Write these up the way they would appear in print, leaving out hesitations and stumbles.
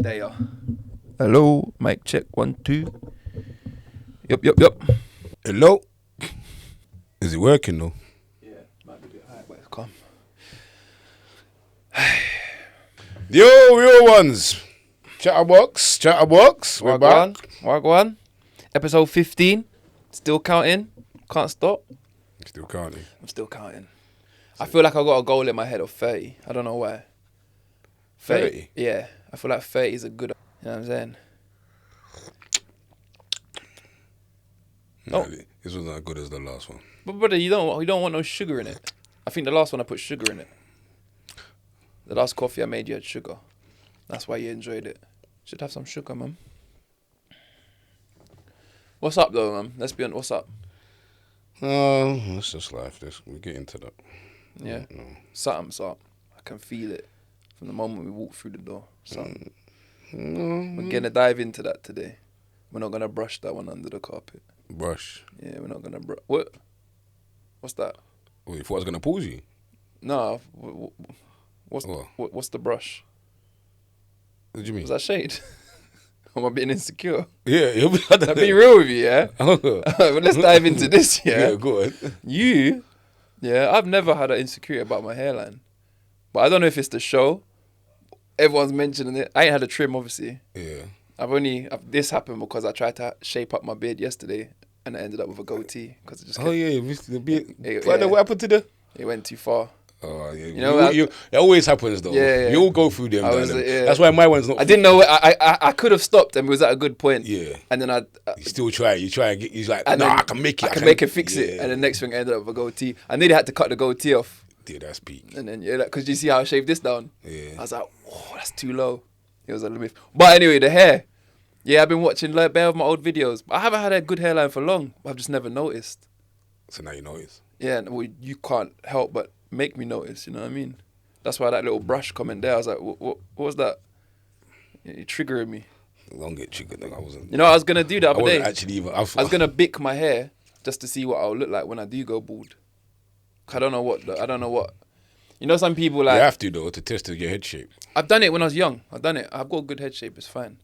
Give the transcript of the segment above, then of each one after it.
There you are. Hello, mic check, 1, 2. Yup. Hello? Is it working though? Yeah, might be a bit high, but it's calm. Yo, real ones. CHATaBOX. We're back. Wagwan. Episode 15. Still counting. Can't stop. Still counting. I'm still counting. I feel like I got a goal in my head of 30. I don't know why. 30? Yeah. I feel like 30 is a good... You know what I'm saying? No, this wasn't as good as the last one. But brother, you don't want no sugar in it. I think the last one I put sugar in it. The last coffee I made, you had sugar. That's why you enjoyed it. Should have some sugar, man. What's up, though, man? Let's be honest. What's up? It's just life. We'll get into that. Yeah. No. Something's up. I can feel it from the moment we walk through the door. Something. We're going to dive into that today. We're not going to brush that one under the carpet. Brush. Yeah, we're not going to brush. What? What's that? Oh, you thought I was going to pause you? No. What's the brush? What do you mean? Was that shade? Am I being insecure? Yeah. I'm being real with you, yeah? Well, let's dive into this, yeah? Yeah, go on. I've never had an insecurity about my hairline. But I don't know if it's the show. Everyone's mentioning it. I ain't had a trim, obviously. Yeah. This happened because I tried to shape up my beard yesterday and I ended up with a goatee. Cause it just You missed the beard. What happened to the... It went too far. Oh, yeah. You know, it always happens, though. Yeah. You all go through them. Yeah. That's why my one's not... I didn't know. I could have stopped and it was at a good point. Yeah. And then You still try. You try and get... He's like, I can make it. I can make it, fix it. And the next thing I ended up with a goatee. I nearly had to cut the goatee off. Yeah, that's peak. And then, because you see how I shaved this down? Yeah. I was like, oh, that's too low. It was a myth. But anyway, the hair. Yeah, I've been watching bare of my old videos. I haven't had a good hairline for long. I've just never noticed. So now you notice. Yeah, well, you can't help but make me notice, you know what I mean? That's why that little brush comment there, I was like, what was that? You're triggering me. Don't get triggered. I wasn't... You know, I was going to do the other day. Actually even... I was going to bick my hair just to see what I'll look like when I do go bald. I don't know what... You know, some people like... You have to, though, to test your head shape. I've done it when I was young. I've done it. I've got a good head shape. It's fine.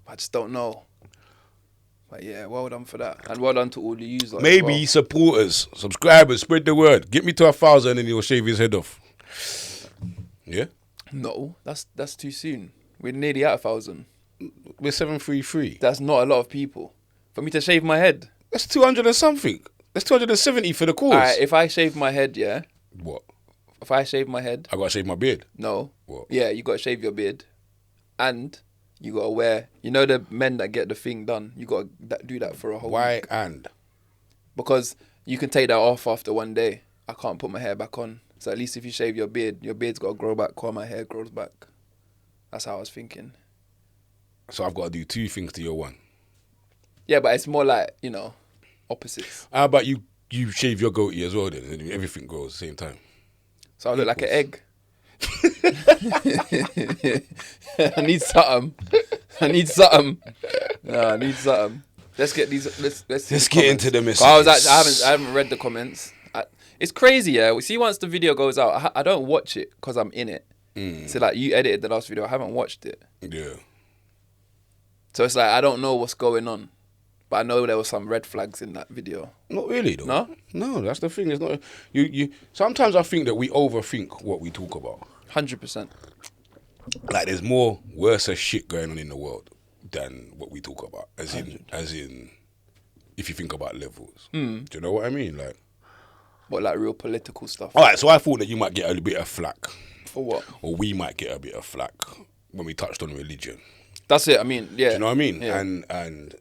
I just don't know. But yeah, well done for that. And well done to all the users. Maybe supporters, subscribers, spread the word. Get me to 1,000 and he'll shave his head off. Yeah? No, that's too soon. We're nearly at 1,000. We're 733. That's not a lot of people. For me to shave my head. That's 200 and something. That's 270 for the cause. Alright, if I shave my head, yeah? What? If I shave my head... I gotta shave my beard? No. What? Yeah, you gotta shave your beard. And you gotta wear... You know the men that get the thing done? You gotta do that for a whole Why week. and? Because you can take that off after one day. I can't put my hair back on. So at least if you shave your beard's gotta grow back while my hair grows back. That's how I was thinking. So I've got to do two things to your one. Yeah, but it's more like, opposites. How about you shave your goatee as well then? And everything grows at the same time. So I look like an egg. I need something. No, I need something. Let's get these. Let's get into the messages. I haven't read the comments. It's crazy, yeah. We see once the video goes out, I don't watch it because I'm in it. So like you edited the last video, I haven't watched it. Yeah. So it's like I don't know what's going on, but I know there were some red flags in that video. Not really, though. No? No, that's the thing. It's not. You. Sometimes I think that we overthink what we talk about. 100%. Like there's more worse shit going on in the world than what we talk about. As in, if you think about levels. Do you know what I mean? Like, what, like real political stuff? All right, so I thought that you might get a bit of flack. For what? Or we might get a bit of flack when we touched on religion. That's it. I mean, yeah. Do you know what I mean? Yeah. And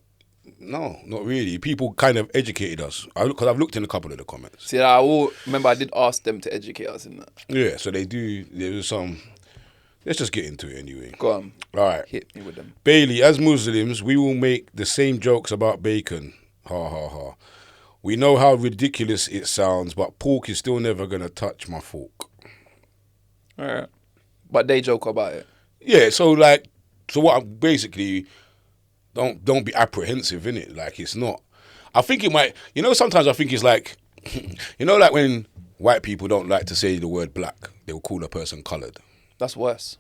no, not really. People kind of educated us. Because I've looked in a couple of the comments. See, remember I did ask them to educate us in that. Yeah, so they do. There was some. Let's just get into it anyway. Go on. All right. Hit me with them. Bailey, as Muslims, we will make the same jokes about bacon. Ha ha ha. We know how ridiculous it sounds, but pork is still never going to touch my fork. All right. But they joke about it. Yeah, so what I'm basically, don't be apprehensive, innit? Like, it's not. I think it might, sometimes I think it's like, like when white people don't like to say the word black, they'll call a person coloured. That's worse.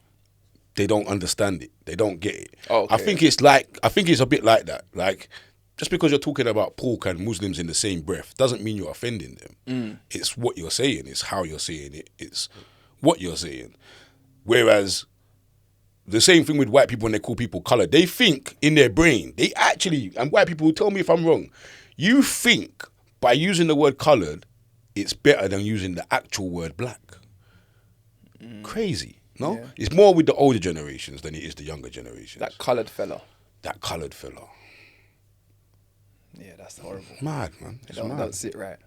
they don't understand it. They don't get it. Oh, okay. I think it's a bit like that. Like, just because you're talking about pork and Muslims in the same breath doesn't mean you're offending them. It's what you're saying. It's how you're saying it. It's what you're saying. Whereas the same thing with white people when they call people coloured. They think in their brain, and white people will tell me if I'm wrong, you think by using the word coloured, it's better than using the actual word black. Crazy, no? Yeah. It's more with the older generations than it is the younger generations. That coloured fella. Yeah, that's horrible. Mad, man. Don't sit right.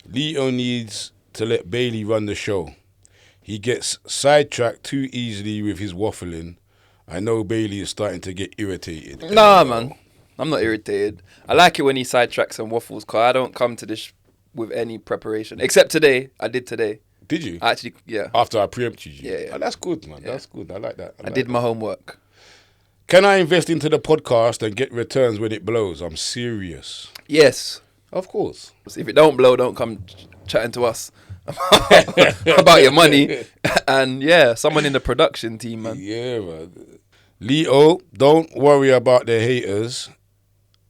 Lito needs to let Bailey run the show. He gets sidetracked too easily with his waffling. I know Bailey is starting to get irritated. Nah, man. I'm not irritated. I like it when he sidetracks and waffles, because I don't come to this with any preparation. Except today. I did today. Did you? Actually, yeah. After I preempted you? Yeah. Oh, that's good, man. Yeah. That's good. I like that. I did my homework. Can I invest into the podcast and get returns when it blows? I'm serious. Yes. Of course. If it don't blow, don't come chatting to us about your money. And yeah, someone in the production team, man. Yeah, man. Lito, don't worry about the haters.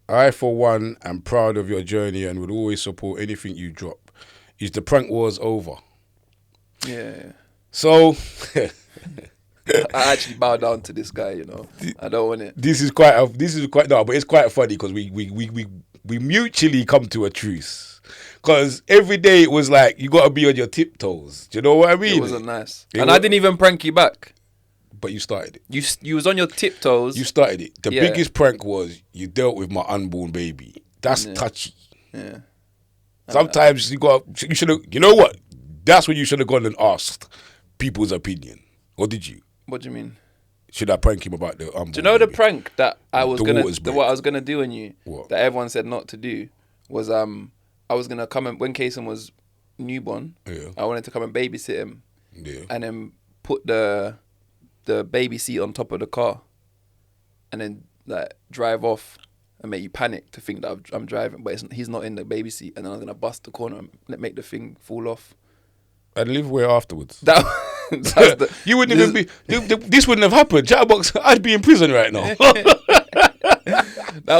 I, for one, am proud of your journey and would always support anything you drop. Is the prank wars over? Yeah. So, I actually bow down to this guy, you know. I don't want it. but it's quite funny because we mutually come to a truce. Because every day it was like, you got to be on your tiptoes. Do you know what I mean? It wasn't nice. I didn't even prank you back. But you started it. You was on your tiptoes. You started it. The biggest prank was you dealt with my unborn baby. That's touchy. Yeah. Sometimes you should have, you know what? That's when you should have gone and asked people's opinion. Or did you? What do you mean? Should I prank him about the unborn Do you know baby? the prank that I was The gonna, waters break. what I was gonna do on you? What? That everyone said not to do was I was gonna come and when Kason was newborn, I wanted to come and babysit him, and then put the baby seat on top of the car, and then like drive off and make you panic to think that I'm driving, but he's not in the baby seat, and then I was gonna bust the corner and make the thing fall off. And live where afterwards. You wouldn't even be. This wouldn't have happened. CHATaBOX, I'd be in prison right now. that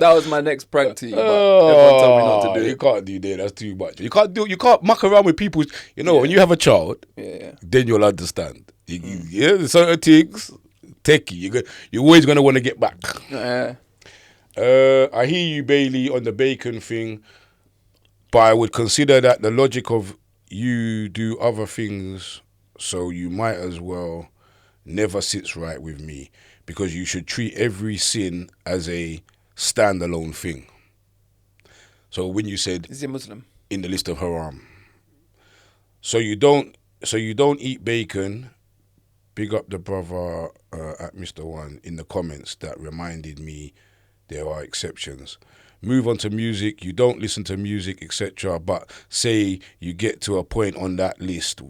was my next prank to you. But everyone told me not to do it. You can't do that. That's too much. You can't muck around with people. You know, when you have a child, then you'll understand. There's certain things, techie. You're always gonna want to get back. I hear you, Bailey, on the bacon thing, but I would consider that the logic of you do other things, so you might as well never sits right with me, because you should treat every sin as a standalone thing. So when you said, is he Muslim? In the list of haram, so you don't eat bacon. Big up the brother at Mr. One in the comments that reminded me there are exceptions. Move on to music. You don't listen to music, etc. But say you get to a point on that list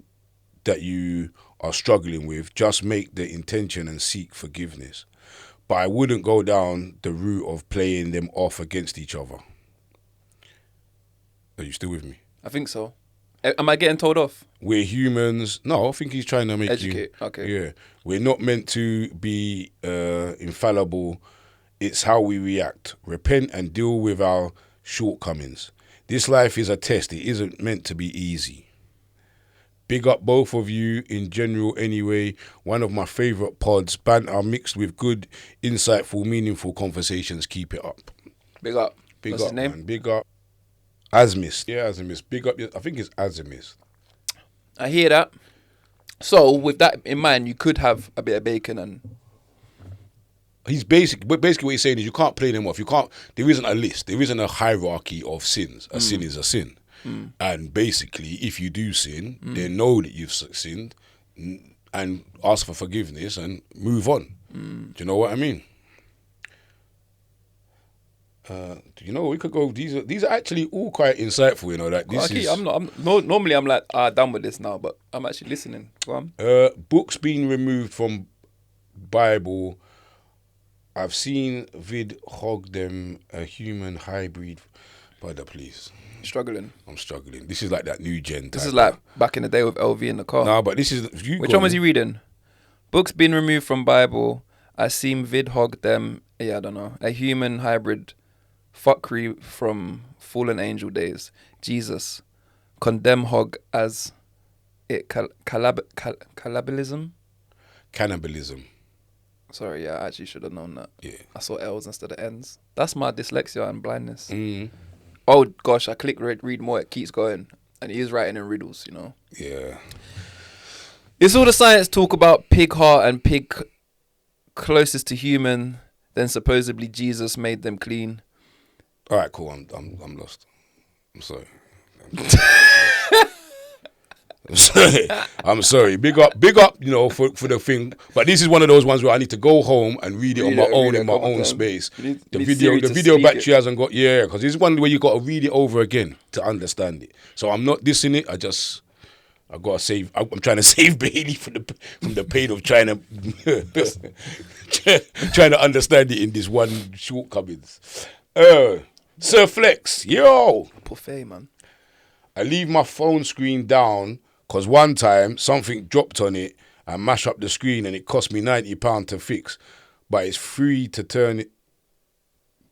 that you are struggling with, just make the intention and seek forgiveness. But I wouldn't go down the route of playing them off against each other. Are you still with me? I think so. Am I getting told off? We're humans. No, I think he's trying to make educate. Okay. Yeah. We're not meant to be infallible. It's how we react. Repent and deal with our shortcomings. This life is a test. It isn't meant to be easy. Big up both of you in general anyway. One of my favourite pods. Banter mixed with good, insightful, meaningful conversations. Keep it up. Big up. Big What's up, his name? man. Big up. Asmis. Yeah, Asmis. Big up. I think it's Asmis. I hear that. So with that in mind, you could have a bit of bacon and... Basically what he's saying is you can't play them off. There isn't a list. There isn't a hierarchy of sins. A sin is a sin. And basically, if you do sin, then know that you've sinned and ask for forgiveness and move on. Do you know what I mean? We could go. These are actually all quite insightful. You know, like this is. Normally I'm like done with this now, but I'm actually listening. Go on. Books being removed from Bible. I've seen vid hog them a human hybrid. Brother, please. I'm struggling. This is like that new gen. This is like back in the day with LV in the car. No, but this is Which one was he reading? Books being removed from Bible. I seem vid hog them. Yeah, I don't know. A human hybrid fuckery from fallen angel days. Jesus. Condemn hog as it cannibalism. Cannibalism. Sorry, yeah, I actually should have known that. Yeah. I saw L's instead of N's. That's my dyslexia and blindness. Mm. Oh gosh, I click read more, it keeps going. And he is writing in riddles, you know. Yeah. It's all the science talk about pig heart and pig closest to human, then supposedly Jesus made them clean. All right, cool. I'm lost. I'm sorry. I'm sorry. Big up, you know, for the thing. But this is one of those ones where I need to go home and read it on my own in my own space. The video battery hasn't got, because this is one where you got to read it over again to understand it. So I'm not dissing it. I got to save. I'm trying to save Bailey from the pain of trying to understand it in this one shortcomings. Sir Flex, yo. Buffet, man. I leave my phone screen down because one time something dropped on it and mashed up the screen and it cost me £90 to fix. But it's free to turn it.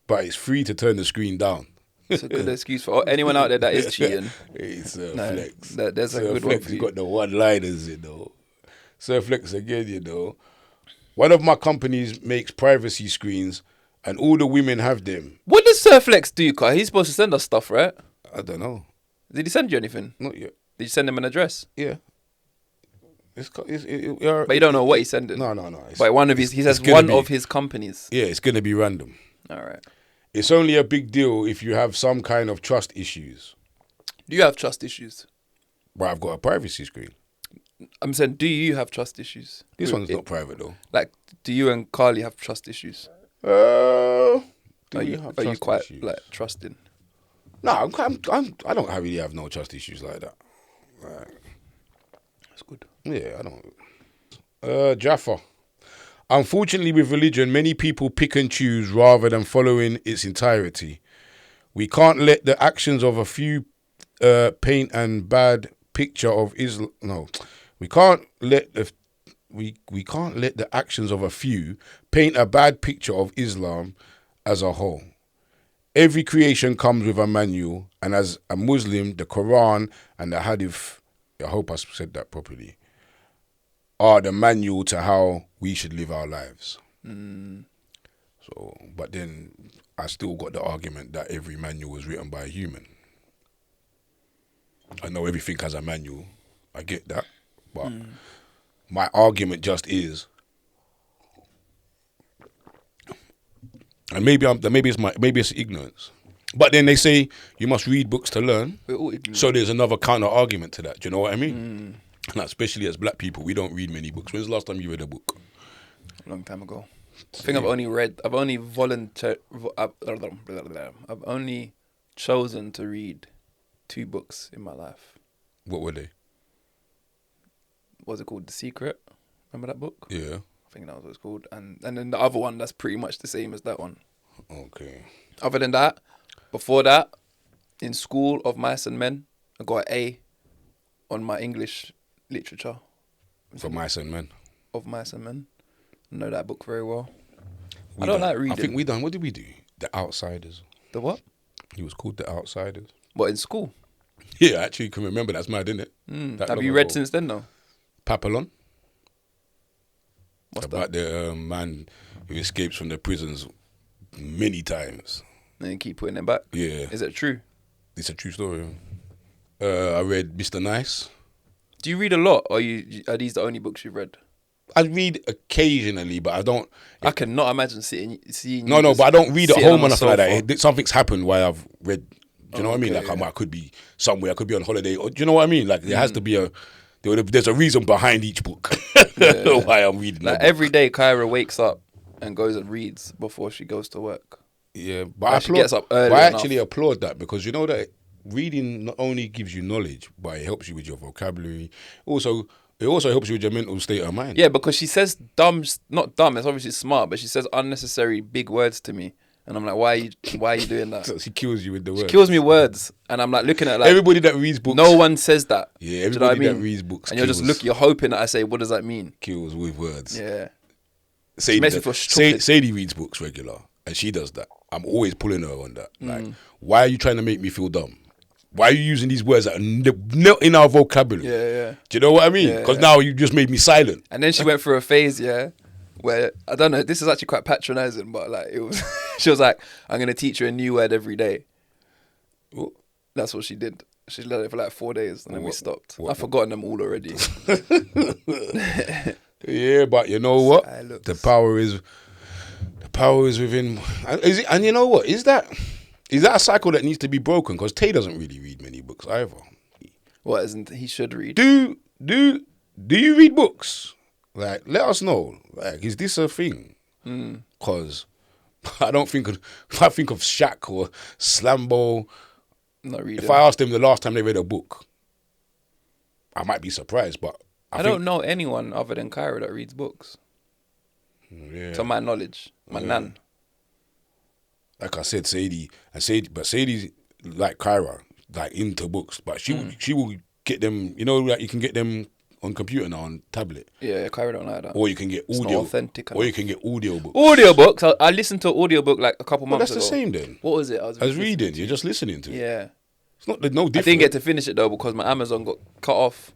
But it's free to turn the screen down. It's a good excuse for anyone out there that is cheating. It's Flex. There's a good Flex, one for you. Got the one-liners, you know. Sir Flex again, you know. One of my companies makes privacy screens and all the women have them. What does Sir Flex do, Kai? He's supposed to send us stuff, right? I don't know. Did he send you anything? Not yet. Did you send him an address? Yeah. But you don't know what he sent it. No. But he says one of his companies. Yeah, it's going to be random. All right. It's only a big deal if you have some kind of trust issues. Do you have trust issues? But I've got a privacy screen. I'm saying, do you have trust issues? This one's not private though. Like, do you and Carly have trust issues? Are you quite issues? Like trusting? No, I don't really have no trust issues like that. That's good. Yeah, I don't. Jaffa. Unfortunately, with religion, many people pick and choose rather than following its entirety. We can't let the actions of a few paint a bad picture of Islam. No, we can't let we can't let the actions of a few paint a bad picture of Islam as a whole. Every creation comes with a manual, and as a Muslim, the Quran and the Hadith, I hope I said that properly, are the manual to how we should live our lives. So, but then I still got the argument that every manual was written by a human. I know everything has a manual. I get that. But my argument just is, and maybe it's ignorance. But then they say you must read books to learn. We're all ignorant. So there's another counter argument to that. Do you know what I mean? And especially as black people, we don't read many books. When's the last time you read a book? A long time ago. I think I've only chosen to read 2 books in my life. What were they? What's it called? The Secret? Remember that book? Yeah. I think that was what it's called. And then the other one that's pretty much the same as that one. Okay. Other than that, before that, in School of Mice and Men, I got an A on my English literature. For Mice and Men? Of Mice and Men. I know that book very well. I don't like reading. I think what did we do? The Outsiders. The what? It was called The Outsiders. What, in school? Yeah, I actually can remember. That's mad, isn't it? Have you read since then, though? Papillon. What's about that? The man who escapes from the prisons many times. And you keep putting them back? Yeah. Is it true? It's a true story. I read Mr. Nice. Do you read a lot, or are these the only books you've read? I read occasionally, but I don't. I cannot imagine seeing. No, but I don't read at home or nothing like that. Something's happened while I've read. Do you know what I mean? Like I could be somewhere, I could be on holiday. Or, do you know what I mean? Like there has to be there's a reason behind each book why I'm reading. Like every day, Kyra wakes up and goes and reads before she goes to work. Yeah, but she gets up early. But I actually applaud that because you know that reading not only gives you knowledge, but it helps you with your vocabulary. It also helps you with your mental state of mind. Yeah, because she says not dumb, it's obviously smart, but she says unnecessary big words to me. And I'm like, why are you doing that? So she kills you with the words. She kills me words. And I'm like looking at like everybody that reads books. No one says that. Yeah, everybody you know that reads books. And you're hoping that I say, what does that mean? Kills with words. Yeah. Sadie reads books regular, and she does that. I'm always pulling her on that. Like, why are you trying to make me feel dumb? Why are you using these words that are not in our vocabulary? Yeah. Do you know what I mean? Because now you just made me silent. And then she went through a phase, where I don't know. This is actually quite patronizing, but like it was. She was like, "I'm gonna teach you a new word every day." What? That's what she did. She let it for like 4 days, and then we stopped. I've forgotten them all already. Yeah, but you know what? The power is within. And you know what? Is that a cycle that needs to be broken? Because Tay doesn't really read many books either. What isn't he should read? Do you read books? Like, let us know. Like, is this a thing? Because I think of Shaq or Slambo. Not reading. If I asked them the last time they read a book, I might be surprised. But I don't know anyone other than Kyra that reads books. Yeah. To my knowledge, my nan. Like I said, Sadie's like Kyra, like into books, but she will get them. You know, like you can get them on computer now, on tablet. Yeah, Kyra don't like that. Or you can get audio. It's not authentic. Or you can get audio books. Audiobooks. I listened to an audiobook like a couple months ago. That's the same then. What was it? I was reading. You're just listening to it. Yeah. It's not. There's no difference. I didn't get to finish it though because my Amazon got cut off.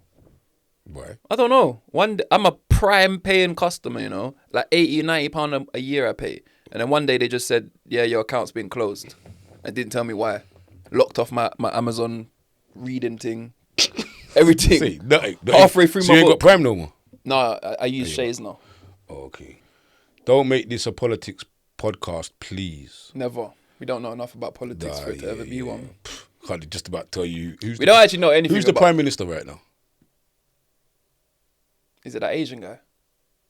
Why? I don't know. One day, I'm a prime paying customer, you know, like £80-90 a year I pay, and then one day they just said, "Yeah, your account's been closed." And didn't tell me why. Locked off my Amazon reading thing, everything. See, halfway through so my you ain't book. got Prime no more. No, I use Shays now. Oh, okay. Don't make this a politics podcast, please. Never. We don't know enough about politics for it to ever be one. Can't just about tell you who's. We don't actually know anything. Who's the Prime Minister right now? Is it that Asian guy?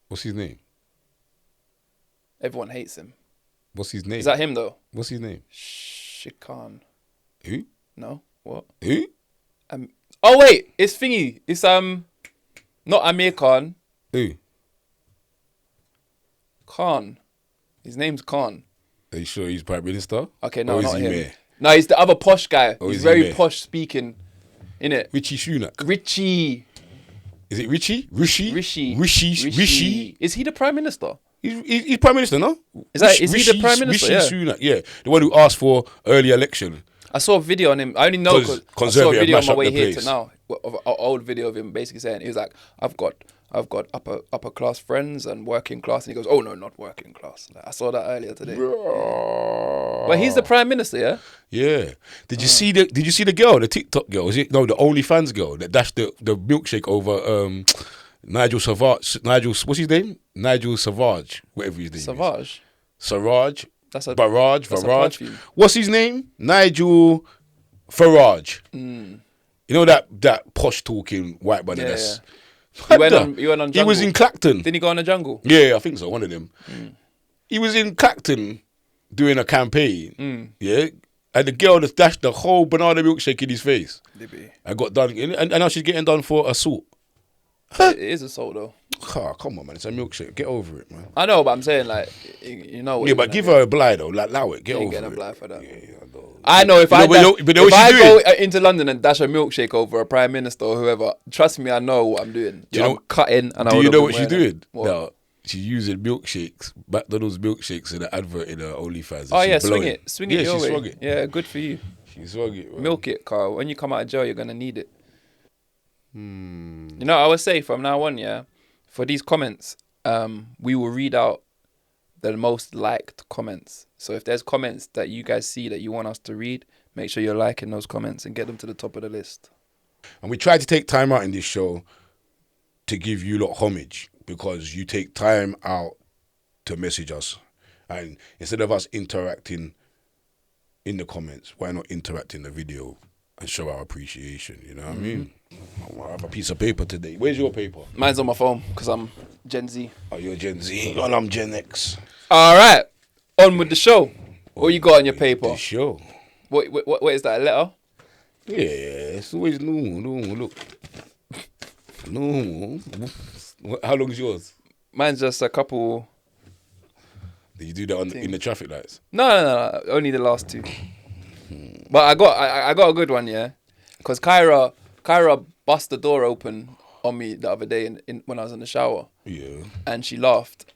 What's his name? Everyone hates him. What's his name? Is that him though? What's his name? Shikan. Who? No. What? Who? Oh wait, it's thingy. It's not Amir Khan. Who? Khan. His name's Khan. Are you sure he's Prime Minister? Okay, no, not him. Mayor? No, he's the other posh guy. Or he's is very he posh speaking. Innit? Richie Sunak. Richie. Is it Richie? Rishi. Is he the Prime Minister? He's Prime Minister, no? Is he the Prime Minister? Rishi Sunak, yeah. The one who asked for early election. I saw a video on him. I only know because I saw a video on my way here to now. Of an old video of him basically saying, he was like, I've got upper class friends and working class. And he goes, oh no, not working class. Like, I saw that earlier today. But he's the Prime Minister, yeah? Yeah. Did you see the girl, the TikTok girl? The OnlyFans girl that dashed the milkshake over Nigel Savage. What's his name? Nigel Savage, whatever his name Savage? is. Saraj. That's a Farage. What's his name? Nigel Farage. Mm. You know that posh talking white buddy that's... Yeah. He went on Jungle. He was in Clacton. Didn't he go on the Jungle? Yeah, I think so, one of them. He was in Clacton doing a campaign. Yeah. And the girl just dashed the whole banana milkshake in his face. I got done. And now she's getting done for assault. It is assault though. Oh, come on, man. It's a milkshake. Get over it, man. I know, but I'm saying, like, you know what. Yeah, but give her a blight, though. Like, allow it. Get over it. Getting a blight for that. Yeah, I know. I know if I go into London and dash a milkshake over a Prime Minister or whoever, trust me, I know what I'm doing. I'm cutting and do you know what she's doing? What? No, she's using milkshakes, McDonald's milkshakes in the advert in her OnlyFans. Oh, yeah, swing it. Swing it your way. Swung it. Yeah, good for you. She swung it. Man. Milk it, Carl. When you come out of jail, you're going to need it. You know, I would say from now on, yeah, for these comments, we will read out the most liked comments. So if there's comments that you guys see that you want us to read, make sure you're liking those comments and get them to the top of the list. And we try to take time out in this show to give you lot homage because you take time out to message us. And instead of us interacting in the comments, why not interact in the video and show our appreciation, you know what I mean? I have a piece of paper today. Where's your paper? Mine's on my phone because I'm Gen Z. Oh, you're Gen Z. And I'm Gen X. All right. On with the show. What you got on your paper? The show. What is that, a letter? Yeah, it's always normal. Look. Normal. How long is yours? Mine's just a couple Did you do that in the traffic lights? No. Only the last two. But I got a good one, yeah. Because Kyra bust the door open on me the other day when I was in the shower. Yeah. And she laughed.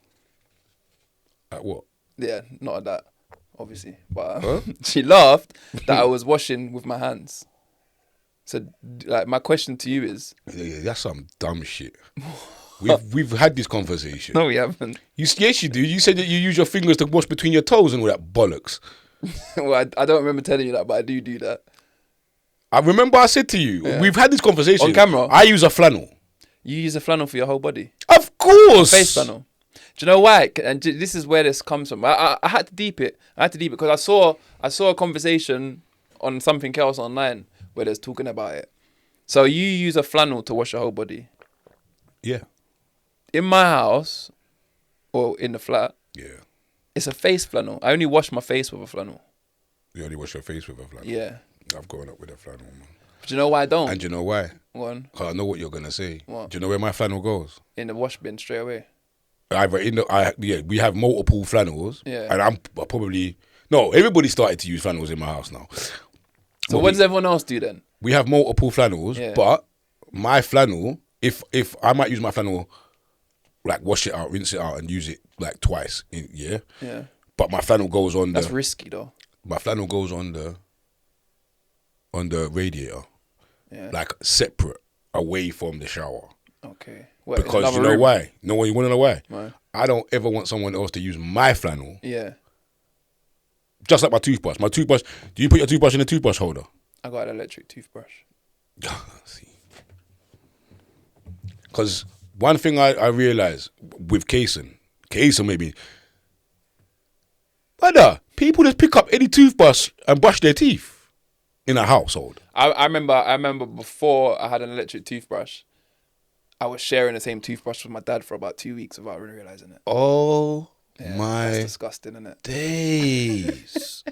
At what? Yeah, not at that, obviously. But she laughed that I was washing with my hands. So, like, my question to you is... Yeah, that's some dumb shit. We've had this conversation. No, we haven't. Yes, you do. You said that you use your fingers to wash between your toes and all that bollocks. Well, I don't remember telling you that, but I do that. I remember I said to you, we've had this conversation. On camera? I use a flannel. You use a flannel for your whole body? Of course. Face flannel. Do you know why? And this is where this comes from. I had to deep it. Because I saw a conversation on something else online where there's talking about it. So you use a flannel to wash your whole body? Yeah. In my house, or in the flat, it's a face flannel. I only wash my face with a flannel. You only wash your face with a flannel? Yeah. I've grown up with a flannel, man. Do you know why I don't? And do you know why? One. Because I know what you're going to say. What? Do you know where my flannel goes? In the wash bin straight away. We have multiple flannels. Yeah. And I'm probably... No, everybody started to use flannels in my house now. So what does everyone else do then? We have multiple flannels, but my flannel, if I might use my flannel... like wash it out, rinse it out, and use it like twice. Yeah. But my flannel goes on. That's risky though. My flannel goes on the radiator. Yeah. Like separate, away from the shower. Okay. Because you know why? You want to know why? Why? I don't ever want someone else to use my flannel. Yeah. Just like my toothbrush. Do you put your toothbrush in a toothbrush holder? I got an electric toothbrush. See. Because one thing I realised with Kaysen maybe, brother, people just pick up any toothbrush and brush their teeth in a household. I remember before I had an electric toothbrush, I was sharing the same toothbrush with my dad for about 2 weeks without really realising it. Oh my! That's disgusting, isn't it? Days.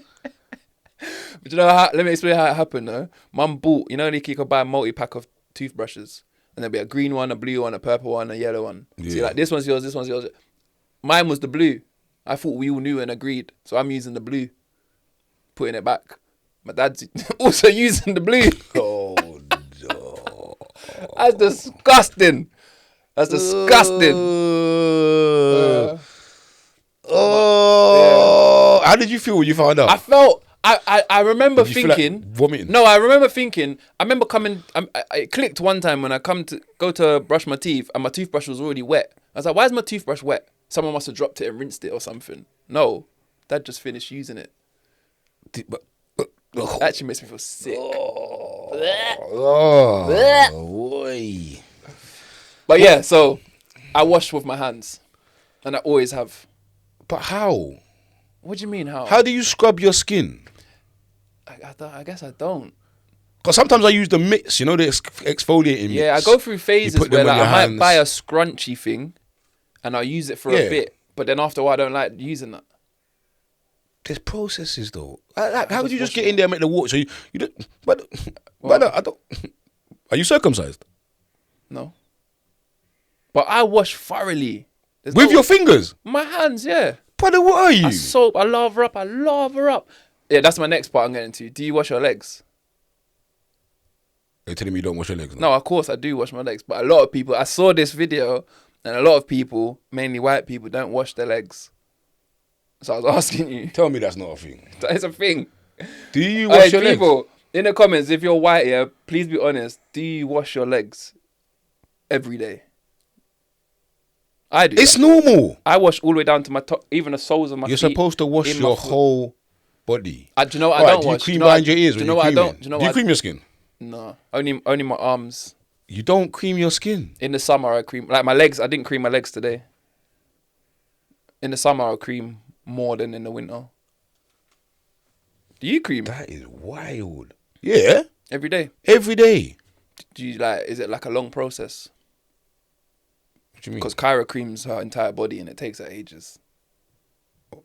But you know how? Let me explain how it happened. Though, Mum bought. You know, you could buy a multi-pack of toothbrushes. And there'll be a green one, a blue one, a purple one, a yellow one. Yeah. See, like, this one's yours, this one's yours. Mine was the blue. I thought we all knew and agreed. So I'm using the blue. Putting it back. My dad's also using the blue. Oh, no. That's disgusting. How did you feel when you found out? I felt... I remember thinking... Like vomiting? No, I remember coming... it clicked one time when I go to brush my teeth and my toothbrush was already wet. I was like, why is my toothbrush wet? Someone must have dropped it and rinsed it or something. No, Dad just finished using it. That actually makes me feel sick. Boy. But yeah, so I wash with my hands. And I always have. But how? What do you mean, how? How do you scrub your skin? I guess I don't. Because sometimes I use the mix, the exfoliating mix. Yeah, I go through phases where like, I might buy a scrunchy thing and I'll use it for a bit. But then after a while, I don't like using that. There's processes though. How would you just get in there and make the water? So you don't... But I don't... Are you circumcised? No. But I wash thoroughly. With your fingers? My hands, yeah. Brother, what are you? I lather up. Yeah, that's my next part I'm getting to. Do you wash your legs? You're telling me you don't wash your legs? No, of course I do wash my legs. But a lot of people, I saw this video, and a lot of people, mainly white people, don't wash their legs. So I was asking you. Tell me that's not a thing. That is a thing. Do you wash your people, legs? In the comments, if you're white here, please be honest. Do you wash your legs every day? I do. It's normal. I wash all the way down to my top, even the soles of my feet. You're supposed to wash your whole body. Do you know what I don't wash? Do you cream behind your ears? Do you know what I don't? Do you cream your skin? No, only my arms. You don't cream your skin? In the summer, I cream. Like my legs, I didn't cream my legs today. In the summer, I'll cream more than in the winter. Do you cream? That is wild. Yeah. Every day? Every day. Do you is it like a long process? What do you mean? Because Kyra creams her entire body and it takes her ages.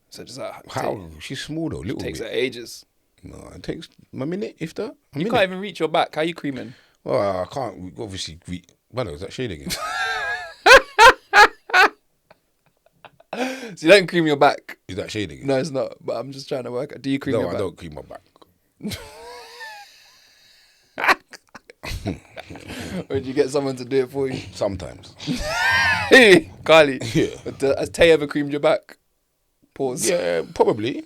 So just like... How? She's small though, little bit. It takes her ages. No, it takes a minute, if that. You can't even reach your back. How are you creaming? Well, I can't, obviously... Brother, is that shade again? So you don't cream your back. Is that shading? No, it's not. But I'm just trying to work out. Do you cream your back? No, I don't cream my back. Or did you get someone to do it for you? Sometimes. Hey, Carly. Yeah. But has Tay ever creamed your back? Pause. Yeah, probably.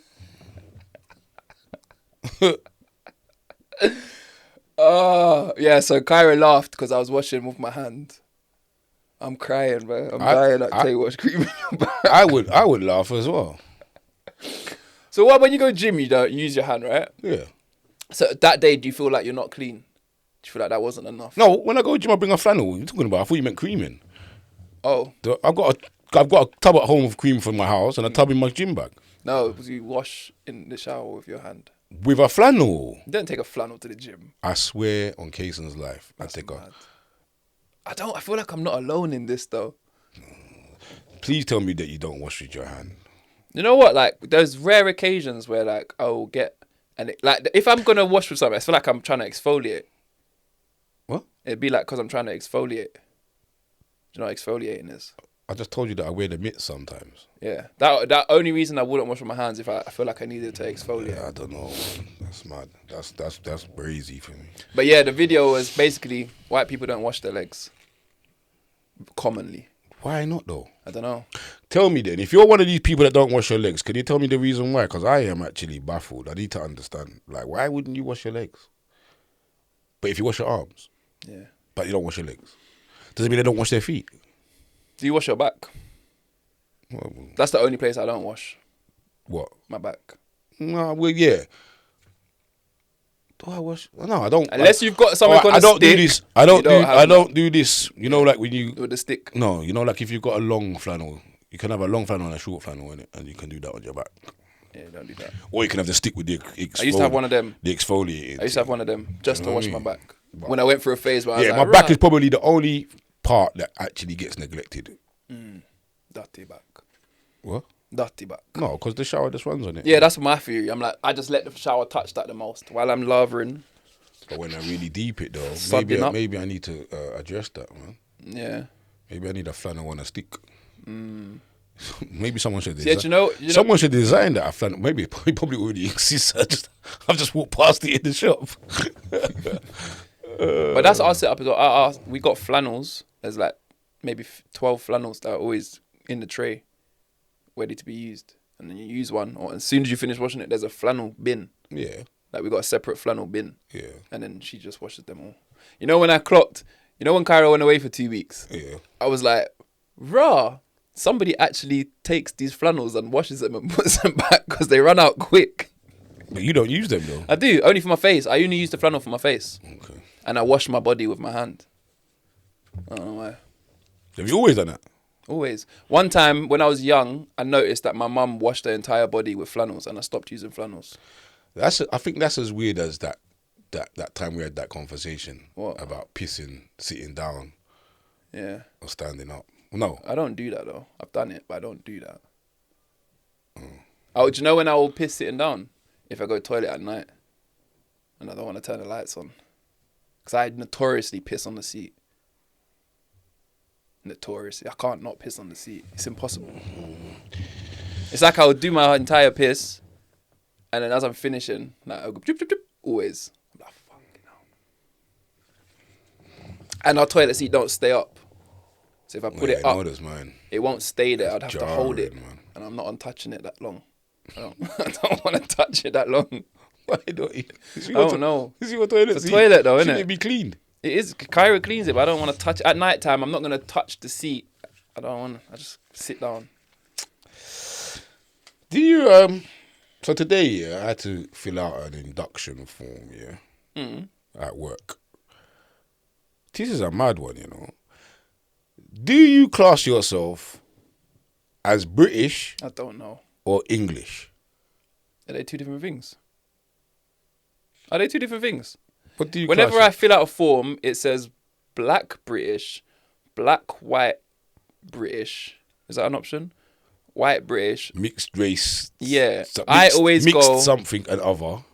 Yeah, so Kyra laughed because I was washing with my hand. I'm crying, bro. I'm dying at Tay wash creaming your back. I would laugh as well. So what when you go gym, you don't use your hand, right? Yeah. So that day, do you feel like you're not clean? Do you feel like that wasn't enough? No, when I go to gym, I bring a flannel. What are you talking about? I thought you meant creaming. Oh. I've got a tub at home of cream from my house and a tub in my gym bag. No, because you wash in the shower with your hand. With a flannel. You don't take a flannel to the gym. I swear on Kayson's life, That's I take mad. I feel like I'm not alone in this though. Please tell me that you don't wash with your hand. You know what? Like, there's rare occasions where like I will get like if I'm gonna wash with something, I feel like I'm trying to exfoliate. What? It'd be like because I'm trying to exfoliate. Do you know what exfoliating is? I just told you that I wear the mitts sometimes. Yeah, that only reason I wouldn't wash with my hands if I feel like I needed to exfoliate. Yeah, I don't know. That's mad. That's crazy for me. But yeah, the video was basically white people don't wash their legs commonly. Why not though? I don't know. Tell me then, if you're one of these people that don't wash your legs, can you tell me the reason why? Because I am actually baffled. I need to understand. Like, why wouldn't you wash your legs? But if you wash your arms, Yeah. but you don't wash your legs, does it mean they don't wash their feet? Do you wash your back? Well, That's the only place I don't wash what? my back. No, well, yeah. Do I wash? No, I don't. Unless you've got something on I a don't stick. do this. I don't have do this. You know, like when you with the stick. No, you know, like if you've got a long flannel, you can have a long flannel and a short flannel in it, and you can do that on your back. Yeah, don't do that. Or you can have the stick with the I used to have one of them. The exfoliating. I used to have one of them just to know what wash I my mean? back. When I went through a phase where I was Yeah, like, my back is probably the only part that actually gets neglected. dirty back. What? Dirty back. No, because the shower just runs on it. Yeah, that's my theory. I'm like, I just let the shower touch that the most while I'm lathering. But when I really deep it though, Subbing up. maybe I need to address that, man. Yeah. Maybe I need a flannel on a stick. Maybe someone should Yeah, design. Someone should design that. A flannel. Maybe it probably already exists. I've just walked past it in the shop. But that's our setup as well. We got flannels. There's like maybe 12 flannels that are always in the tray, ready to be used. And then you use one, or as soon as you finish washing it, there's a flannel bin. Yeah. Like we got a separate flannel bin. Yeah. And then she just washes them all. You know when I clocked, when Kyra went away for 2 weeks? Yeah. I was like, rah, somebody actually takes these flannels and washes them and puts them back because they run out quick. But you don't use them though. I do, only for my face. I only use the flannel for my face. Okay. And I wash my body with my hand. I don't know why. Have you always done that? Always. One time when I was young, I noticed that my mum washed her entire body with flannels and I stopped using flannels. I think that's as weird as that time we had that conversation. What? About pissing, sitting down. Yeah. Or standing up. No. I don't do that though. I've done it, but I don't do that. Oh, do you know when I will piss sitting down? If I go to the toilet at night and I don't want to turn the lights on. Because I notoriously piss on the seat. Notoriously. I can't not piss on the seat. It's impossible. It's like I would do my entire piss and then as I'm finishing, like I'll go drip, drip, drip, always. I'm like, fucking hell. And our toilet seat don't stay up. So if I put it up, it won't stay there. I'd have to hold it. Man. And I'm not untouching it that long. I don't want to touch it that long. Why don't you? I don't know. Is your toilet? It's a toilet though, isn't it? Shouldn't it be cleaned? It is. Kyra cleans it, but I don't want to touch it. At night time, I'm not going to touch the seat. I don't want to. I just sit down. Do you, so today, I had to fill out an induction form, at work. This is a mad one, Do you class yourself as British? I don't know. Or English? Are they two different things? Are they two different things? What do you Whenever I fill out a form, it says black British, black white British. Is that an option? White British. Mixed race. Yeah. I always mixed go... something and other.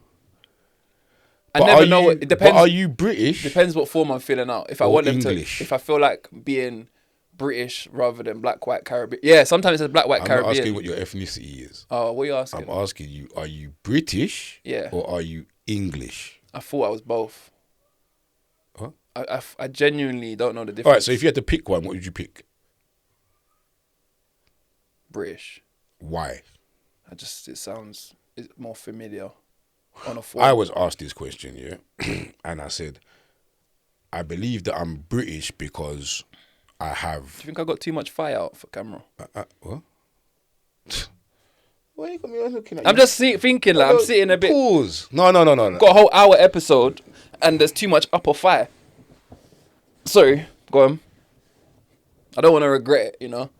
I never know. It depends. But are you British? Depends what form I'm filling out. If I want them English? If I feel like being British rather than black, white, Caribbean. Yeah, sometimes it says black, white, Caribbean. I'm not asking what your ethnicity is. Oh, what are you asking? I'm asking you, are you British? Yeah. Or are you English? I thought I was both. What? I genuinely don't know the difference. All right, so if you had to pick one, what would you pick? British. Why? It sounds more familiar on a form. I was asked this question, yeah, and I said, I believe that I'm British because I have... Do you think I got too much fire out for camera? What? Why you got me looking at I'm just thinking, like, I'm sitting a bit... Pause. No. Got a whole hour episode, and there's too much upper fire. Sorry, go on. I don't want to regret it, you know?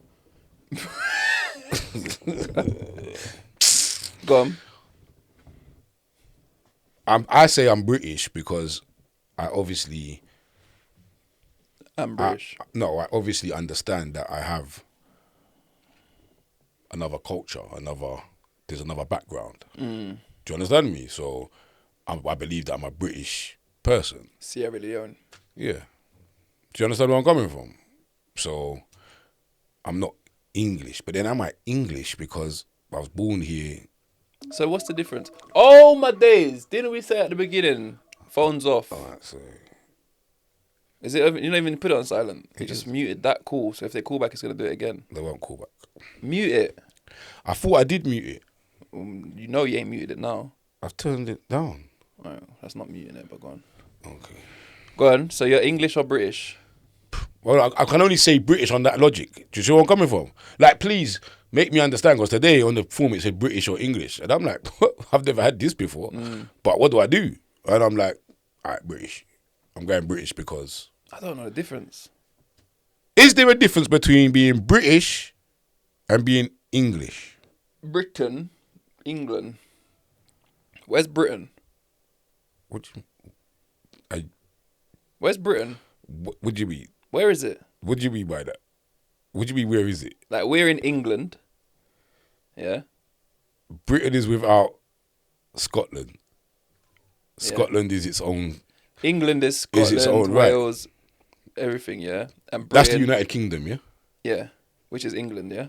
Go on. I say I'm British because I obviously... I'm British. I obviously understand that I have another culture, there's another background. Do you understand me? So I believe that I'm a British person. Sierra Leone. Yeah. Do you understand where I'm coming from? So I'm not English, but then am I English because I was born here? So what's the difference? Oh my days! Didn't we say at the beginning? Phones off. All right, so Is it? You don't even put it on silent. You just muted that call. So if they call back, it's gonna do it again. they won't call back. Mute it. I thought I did mute it. You know you ain't muted it now. I've turned it down. Right, that's not muting it, but go on. Okay. Go on. So you're English or British? Well, I can only say British on that logic. Do you see where I'm coming from? Like, please make me understand, because today on the form it said British or English. And I'm like, I've never had this before. But what do I do? And I'm like, all right, British. I'm going British because... I don't know the difference. Is there a difference between being British and being English? Britain, England. Where's Britain? What do you... Where's Britain? What do you mean? Where is it? What do you mean by that? What do you mean, where is it? Like, we're in England. Yeah. Britain is without Scotland. Scotland is its own... England is Scotland, is its own Wales, everything, yeah. And Britain, that's the United Kingdom, yeah? Yeah, which is England, yeah.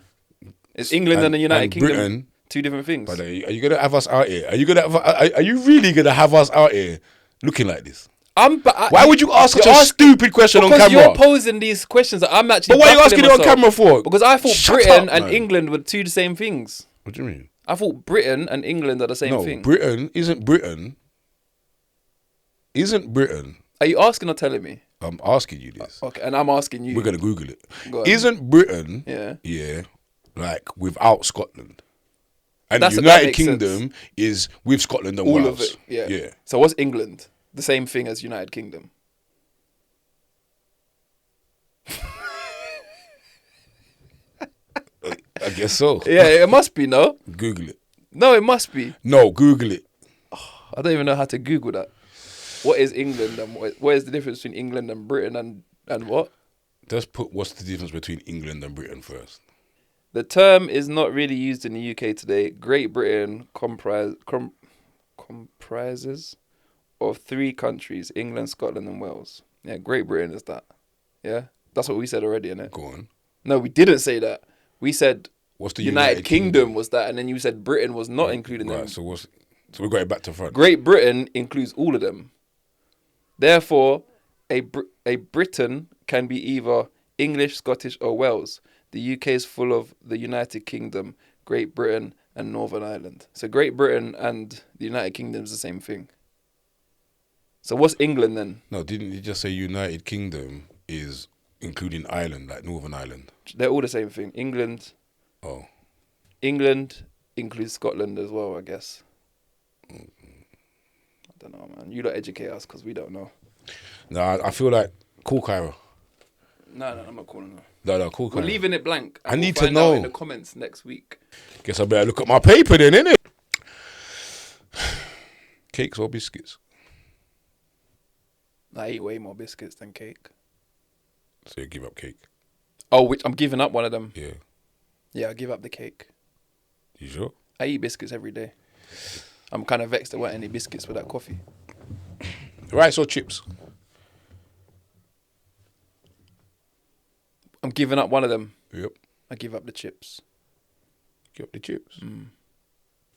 Is England and the United Kingdom Britain, two different things? But are you gonna have us out here? Are you really gonna have us out here looking like this? Why would you ask such a stupid question on camera? Because you're posing these questions that I'm actually... But why are you asking it on camera for? Because I thought Britain and England were two the same things. What do you mean? I thought Britain and England are the same thing. No, Britain isn't Britain. Isn't Britain... Are you asking or telling me? I'm asking you this. Okay, and I'm asking you. We're going to Google it. Isn't Britain, like, without Scotland? And the United Kingdom is with Scotland and Wales. All of it, yeah. So what's England? The same thing as United Kingdom? I guess so. Yeah, it must be, no? Google it. No, it must be. No, Google it. I don't even know how to Google that. What is England and what is the difference between England and Britain and what? Just put what's the difference between England and Britain first. The term is not really used in the UK today. Great Britain comprises of 3 countries, England, Scotland and Wales. Yeah, Great Britain is that. Yeah? That's what we said already, innit? Go on. No, we didn't say that. We said what's the United Kingdom was that, and then you said Britain was not included in them. Right, so we got it back to front. Great Britain includes all of them. Therefore, a Britain can be either English, Scottish or Wales. The UK is full of the United Kingdom, Great Britain and Northern Ireland. So Great Britain and the United Kingdom is the same thing. So what's England then? No, didn't you just say United Kingdom is including Ireland, like Northern Ireland? They're all the same thing. England includes Scotland as well, I guess. I don't know, man. You don't educate us because we don't know. No, I feel like call Kyra. No, I'm not calling her. No, call Kyra. We're leaving it blank. I need to know in the comments next week. Guess I better look at my paper then, innit? Cakes or biscuits? I eat way more biscuits than cake. So you give up cake? Oh, which I'm giving up one of them. Yeah. Yeah, I give up the cake. You sure? I eat biscuits every day. I'm kind of vexed there weren't any biscuits with that coffee. Rice or chips? I'm giving up one of them. Yep. I give up the chips. Give up the chips.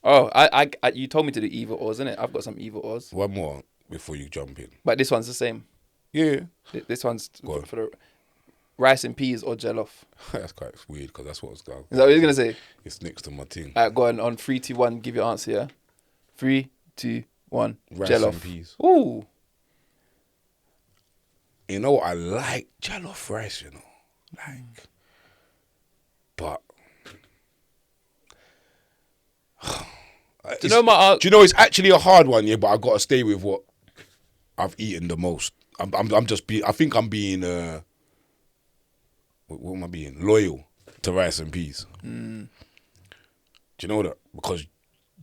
Oh, I you told me to do either ors, innit? I've got some either ors. One more before you jump in. But this one's the same. Yeah. This one's for the rice and peas or jollof. That's quite weird because that's what it's going. Is that what you're going to say? It's next to my thing. All right, go on 3, 2, 1, give your answer, yeah? 3, 2, 1, Rice jollof. and peas. Ooh. You know, I like jollof rice, you know. But... Do you know it's actually a hard one, yeah, but I got to stay with what I've eaten the most. I think I'm being... what am I being? Loyal to rice and peas. Do you know that? Because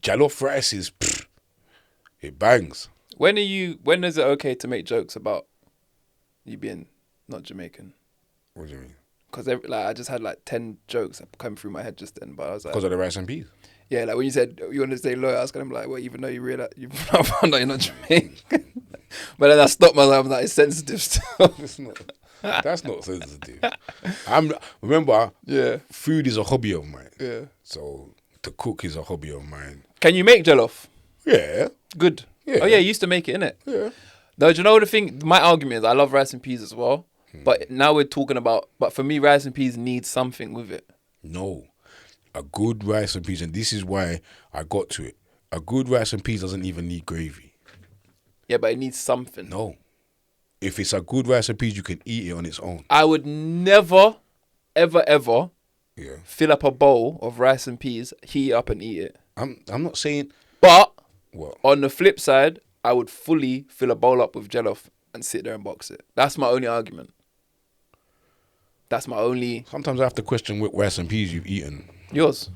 jollof rice is... it bangs. When is it okay to make jokes about you being not Jamaican? What do you mean? Because I just had 10 jokes that come through my head just then, but I was like... Because of the rice and peas? Yeah, like when you said you want to stay loyal, I was kind of like, well, even though you realize you found out you're not Jamaican. But then I stopped myself. I'm like, it's sensitive stuff. That's not sensitive. Remember, yeah, food is a hobby of mine. Yeah. So to cook is a hobby of mine. Can you make jollof? Yeah. Good. Yeah. Oh yeah, you used to make it, innit? Yeah. No, do you know the thing? My argument is I love rice and peas as well. But now we're talking about, but for me, rice and peas need something with it. No. A good rice and peas, and this is why I got to it. A good rice and peas doesn't even need gravy. Yeah, but it needs something. No. If it's a good rice and peas, you can eat it on its own. I would never, ever fill up a bowl of rice and peas, heat it up and eat it. I'm not saying... But what? On the flip side, I would fully fill a bowl up with jollof and sit there and box it. That's my only argument. That's my only... Sometimes I have to question what rice and peas you've eaten. Yours.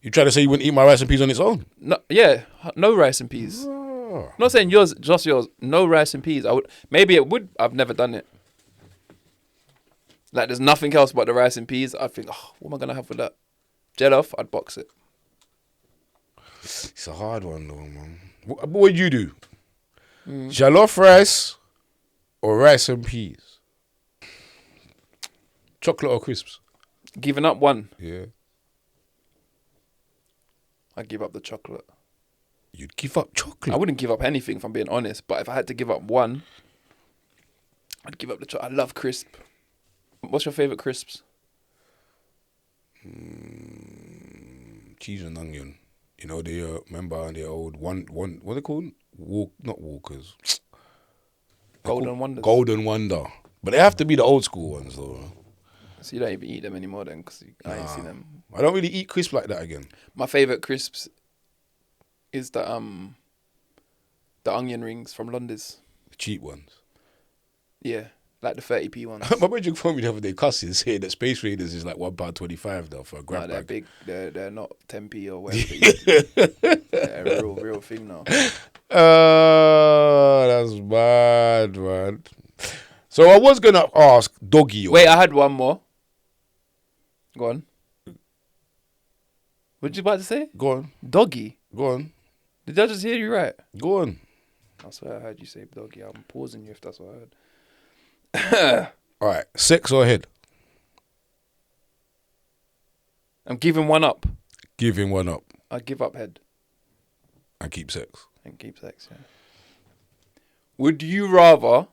You try to say you wouldn't eat my rice and peas on its own? No, yeah, no rice and peas. Oh. I'm not saying yours, just yours. No rice and peas. I would. Maybe it would. I've never done it. Like, there's nothing else but the rice and peas. I think, what am I gonna have with that? Jollof, I'd box it. It's a hard one though, man. What would you do? Jollof rice or rice and peas? Chocolate or crisps? Giving up one. Yeah. I'd give up the chocolate. You'd give up chocolate? I wouldn't give up anything, if I'm being honest. But if I had to give up one, I'd give up the chocolate. I love crisp. What's your favourite crisps? Cheese and onion. You know, remember the old what are they called? Not Walkers. Golden Wonders. Golden Wonder. But they have to be the old school ones though. So you don't even eat them anymore then, because I ain't seen them. I don't really eat crisps like that again. My favourite crisps is the onion rings from London's. The cheap ones. Yeah, like the 30p ones. My brother phoned me the other day cussing, saying that Space Raiders is like £1.25 though for a grab they're bag. Big. They're not 10p or whatever. They're a real thing now. That's bad, man. So I was gonna ask Doggy. Wait, I had one more. Go on. What did you about to say? Go on. Doggy. Go on. Did I just hear you right? Go on. I swear I heard you say doggy. I'm pausing you if that's what I heard. All right. Sex or head? I'm giving one up. Giving one up. I give up head. And keep sex. And keep sex, yeah. Would you rather,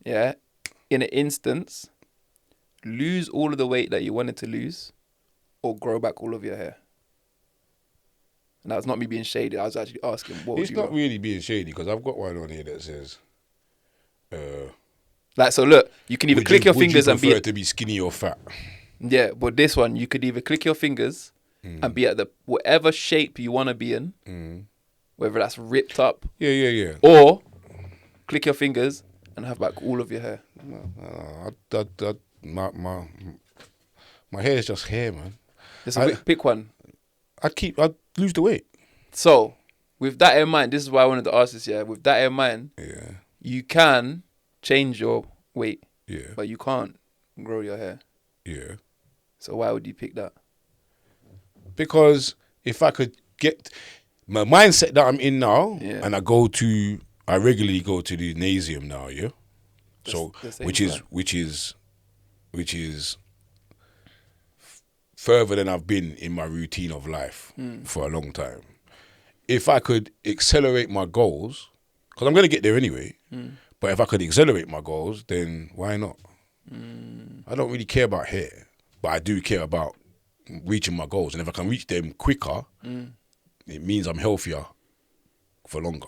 in an instance, lose all of the weight that you wanted to lose or grow back all of your hair? And that's not me being shady. I was actually asking, what would It's you not rather? really being shady because I've got one on here that says... so look, you can either click your fingers and be... Would you prefer to be skinny or fat? Yeah, but this one, you could either click your fingers and be at the whatever shape you want to be in, whether that's ripped up. Yeah. Or click your fingers and have back all of your hair. My hair is just hair, man. Pick one. I'd lose the weight. So, with that in mind, this is why I wanted to ask this, with that in mind, you can change your weight, but you can't grow your hair. Yeah. So why would you pick that? Because if I could get my mindset that I'm in now, and I regularly go to the gymnasium now, so which is which is further than I've been in my routine of life for a long time. If I could accelerate my goals, because I'm going to get there anyway, but if I could accelerate my goals, then why not? I don't really care about hair, but I do care about reaching my goals. And if I can reach them quicker, it means I'm healthier for longer.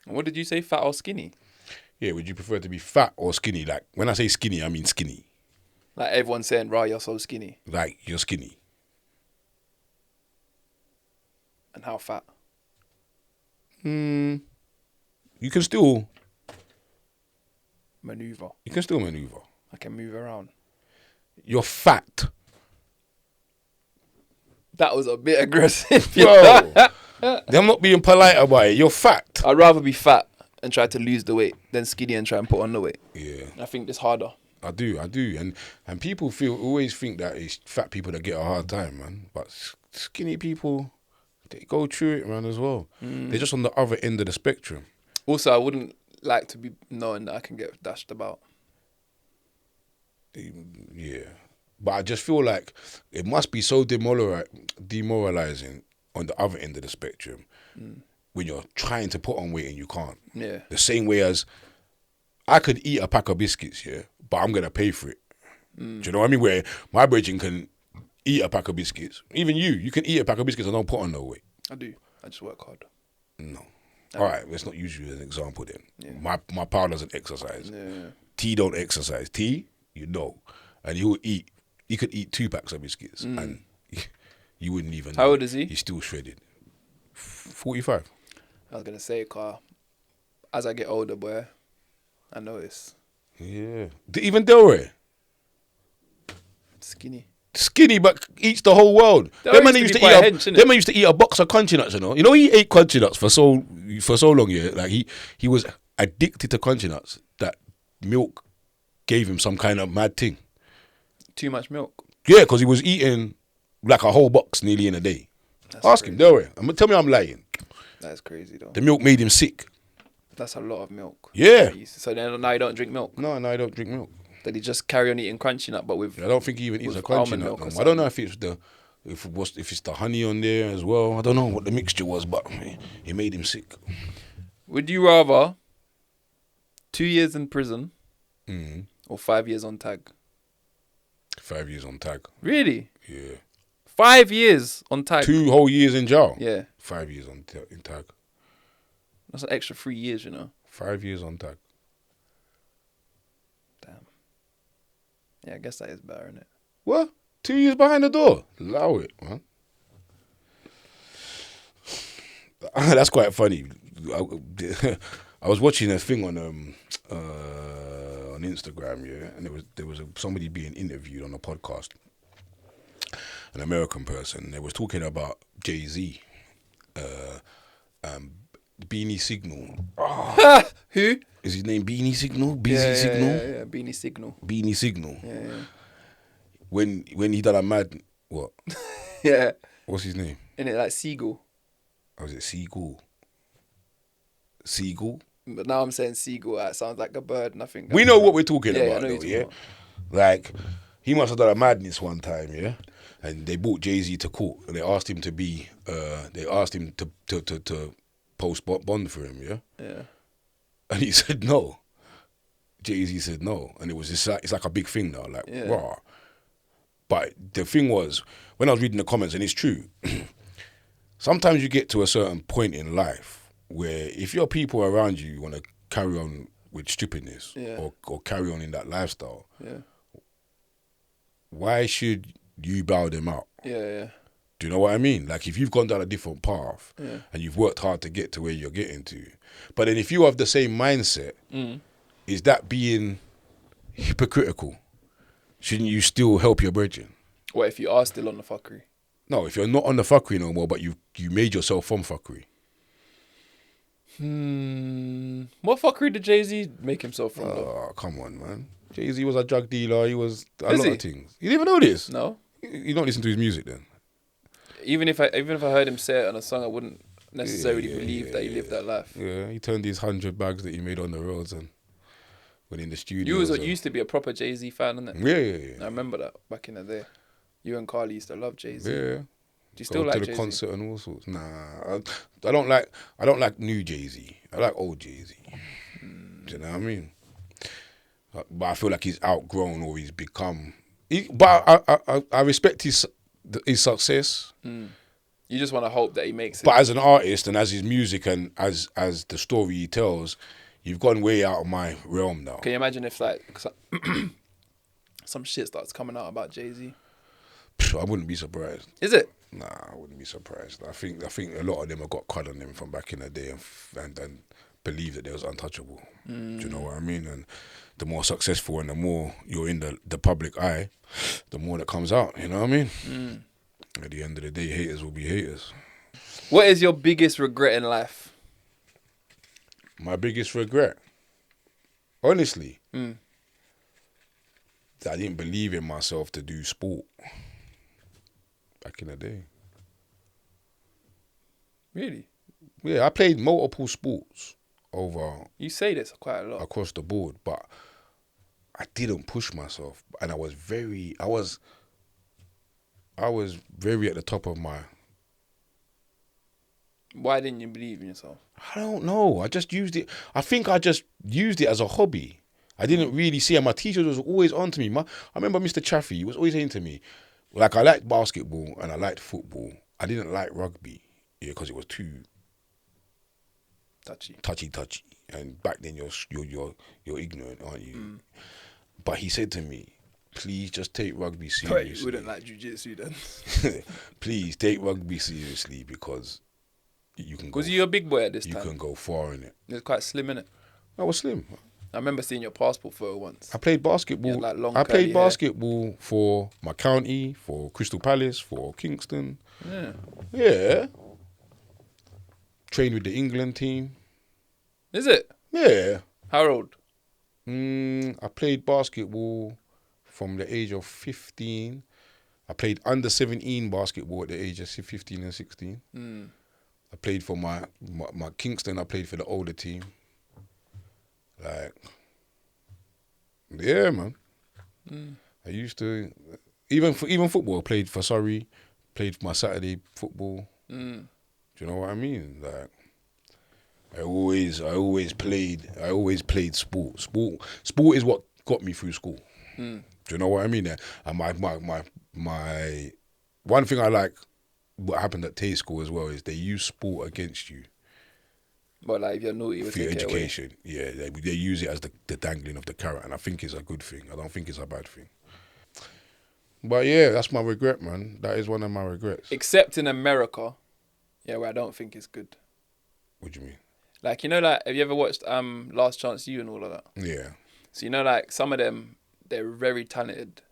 What did you say, fat or skinny? Yeah, would you prefer to be fat or skinny? Like, when I say skinny, I mean skinny. Like everyone's saying, right, you're so skinny. Like, you're skinny. And how fat? You can still... Maneuver. You can still maneuver. I can move around. You're fat. That was a bit aggressive. Bro, I'm not being polite about it. You're fat. I'd rather be fat and try to lose the weight than skinny and try and put on the weight. Yeah. I think it's harder. I do. And people always think that it's fat people that get a hard time, man. But skinny people, they go through it, man, as well. They're just on the other end of the spectrum. Also, I wouldn't like to be knowing that I can get dashed about. Yeah. But I just feel like it must be so demoralizing on the other end of the spectrum when you're trying to put on weight and you can't. Yeah. The same way as I could eat a pack of biscuits, yeah, but I'm going to pay for it. Do you know what I mean? Where my brethren can eat a pack of biscuits. Even you can eat a pack of biscuits and don't put on no weight. I do. I just work hard. No. All right, let's not use you as an example then. Yeah. My pal doesn't exercise. Yeah. T don't exercise. T, you know. And he could eat 2 packs of biscuits and you wouldn't even know. How old is he? He's still shredded. 45. I was going to say, as I get older, boy, I notice. Yeah. Even Delray. Skinny, but eats the whole world. Them man used to eat a box of crunchy nuts, you know. You know, he ate crunchy nuts for so long, yeah. Like he was addicted to crunchy nuts that milk gave him some kind of mad thing. Too much milk. Yeah, because he was eating like a whole box nearly in a day. Ask him, don't worry. Tell me I'm lying. That's crazy though. The milk made him sick. That's a lot of milk. Yeah. So then now you don't drink milk? No, I don't drink milk. Did he just carry on eating crunchy nut, but with... I don't think he even eats a crunchy nut. I don't know if it's the honey on there as well. I don't know what the mixture was, but it made him sick. Would you rather 2 years in prison or 5 years on tag? 5 years on tag. Really? Yeah. 5 years on tag? 2 whole years in jail? Yeah. 5 years in tag. That's an extra 3 years, you know. 5 years on tag. Damn. Yeah, I guess that is better, isn't it? What? 2 years behind the door? Allow it, man. That's quite funny. I was watching a thing on Instagram, yeah, and there was somebody being interviewed on a podcast, an American person. They was talking about Jay-Z, Beanie Signal. Oh. Who? Is his name Beanie Signal? Signal? Yeah, Beanie Signal. Beanie Signal. Yeah. When he done a mad what? Yeah. What's his name? Isn't it like Seagull? Or is it Seagull? Seagull? But now I'm saying Seagull. It sounds like a bird. Nothing. We know what we're talking about, I know though, yeah? Like, he must have done a madness one time, yeah? And they brought Jay-Z to court and they asked him to be, to post bond for him, yeah? Yeah. And he said no. Jay-Z said no. And it was just like, it's like a big thing now, like, raw. But the thing was, when I was reading the comments, and it's true, sometimes you get to a certain point in life where if your people around you want to carry on with stupidness or carry on in that lifestyle, why should you bow them out? Yeah. Do you know what I mean? Like, if you've gone down a different path and you've worked hard to get to where you're getting to, but then if you have the same mindset, is that being hypocritical? Shouldn't you still help your brethren? What if you are still on the fuckery? No, if you're not on the fuckery no more, but you made yourself from fuckery. What fuckery did Jay-Z make himself from? Oh, come on, man. Jay-Z was a drug dealer. He was a lot of things. You didn't even know this? No. You don't listen to his music then? Even if I heard him say it on a song, I wouldn't necessarily believe that he lived that life. Yeah, he turned these 100 bags that he made on the roads and when in the studio. You used to be a proper Jay-Z fan, innit? Yeah. I remember that back in the day. You and Carly used to love Jay-Z. Yeah. Do you still like to the Jay-Z? concert and all sorts. Nah, I don't like new Jay-Z. I like old Jay-Z. Do you know what I mean? But I feel like he's outgrown or he's become. But I respect his success. You just want to hope that he makes it. But as an artist and as his music and as the story he tells, you've gone way out of my realm now. Can you imagine if like some shit starts coming out about Jay-Z? I wouldn't be surprised. Is it? Nah, I wouldn't be surprised. I think a lot of them have got cud on them from back in the day and believe that they was untouchable. Do you know what I mean? And the more successful and the more you're in the public eye, the more that comes out. You know what I mean? At the end of the day, haters will be haters. What is your biggest regret in life? My biggest regret? Honestly, that I didn't believe in myself to do sport back in the day. Really? Yeah, I played multiple sports You say this quite a lot. across the board, but I didn't push myself. And I was very at the top of my... Why didn't you believe in yourself? I don't know. I just used it. I think I just used it as a hobby. I didn't really see it. My teacher was always on to me. I remember Mr. Chaffee, he was always saying to me, like, I liked basketball and I liked football. I didn't like rugby, because it was too touchy. And back then you're ignorant, aren't you? But he said to me, please just take rugby seriously. You wouldn't like jiu-jitsu then? Please take rugby seriously because you can go... Was you a big boy at this time? You can go far in it. It was quite slim, innit? I was slim. I remember seeing your passport photo once. I played basketball. You had, like, long I played curly hair. basketball for my county, for Crystal Palace, for Kingston. Yeah. Yeah. Trained with the England team. Is it? Yeah. How old? I played basketball from the age of 15. I played under 17 basketball at the age of 15 and 16. I played for my Kingston. I played for the older team. Like, yeah, man. I used to even football. I played for Surrey. Played for my Saturday football. Do you know what I mean? Like, I always played sport. Sport is what got me through school. Do you know what I mean? And my one thing I like what happened at Tay School as well is they use sport against you. But like if you're naughty, for your education. Yeah, they use it as the dangling of the carrot, and I think it's a good thing. I don't think it's a bad thing. But yeah, that's my regret, man. That is one of my regrets. Except in America, yeah, where I don't think it's good. What do you mean? Like, you know, like, have you ever watched Last Chance U and all of that? Yeah. So, you know, like, some of them, they're very talented.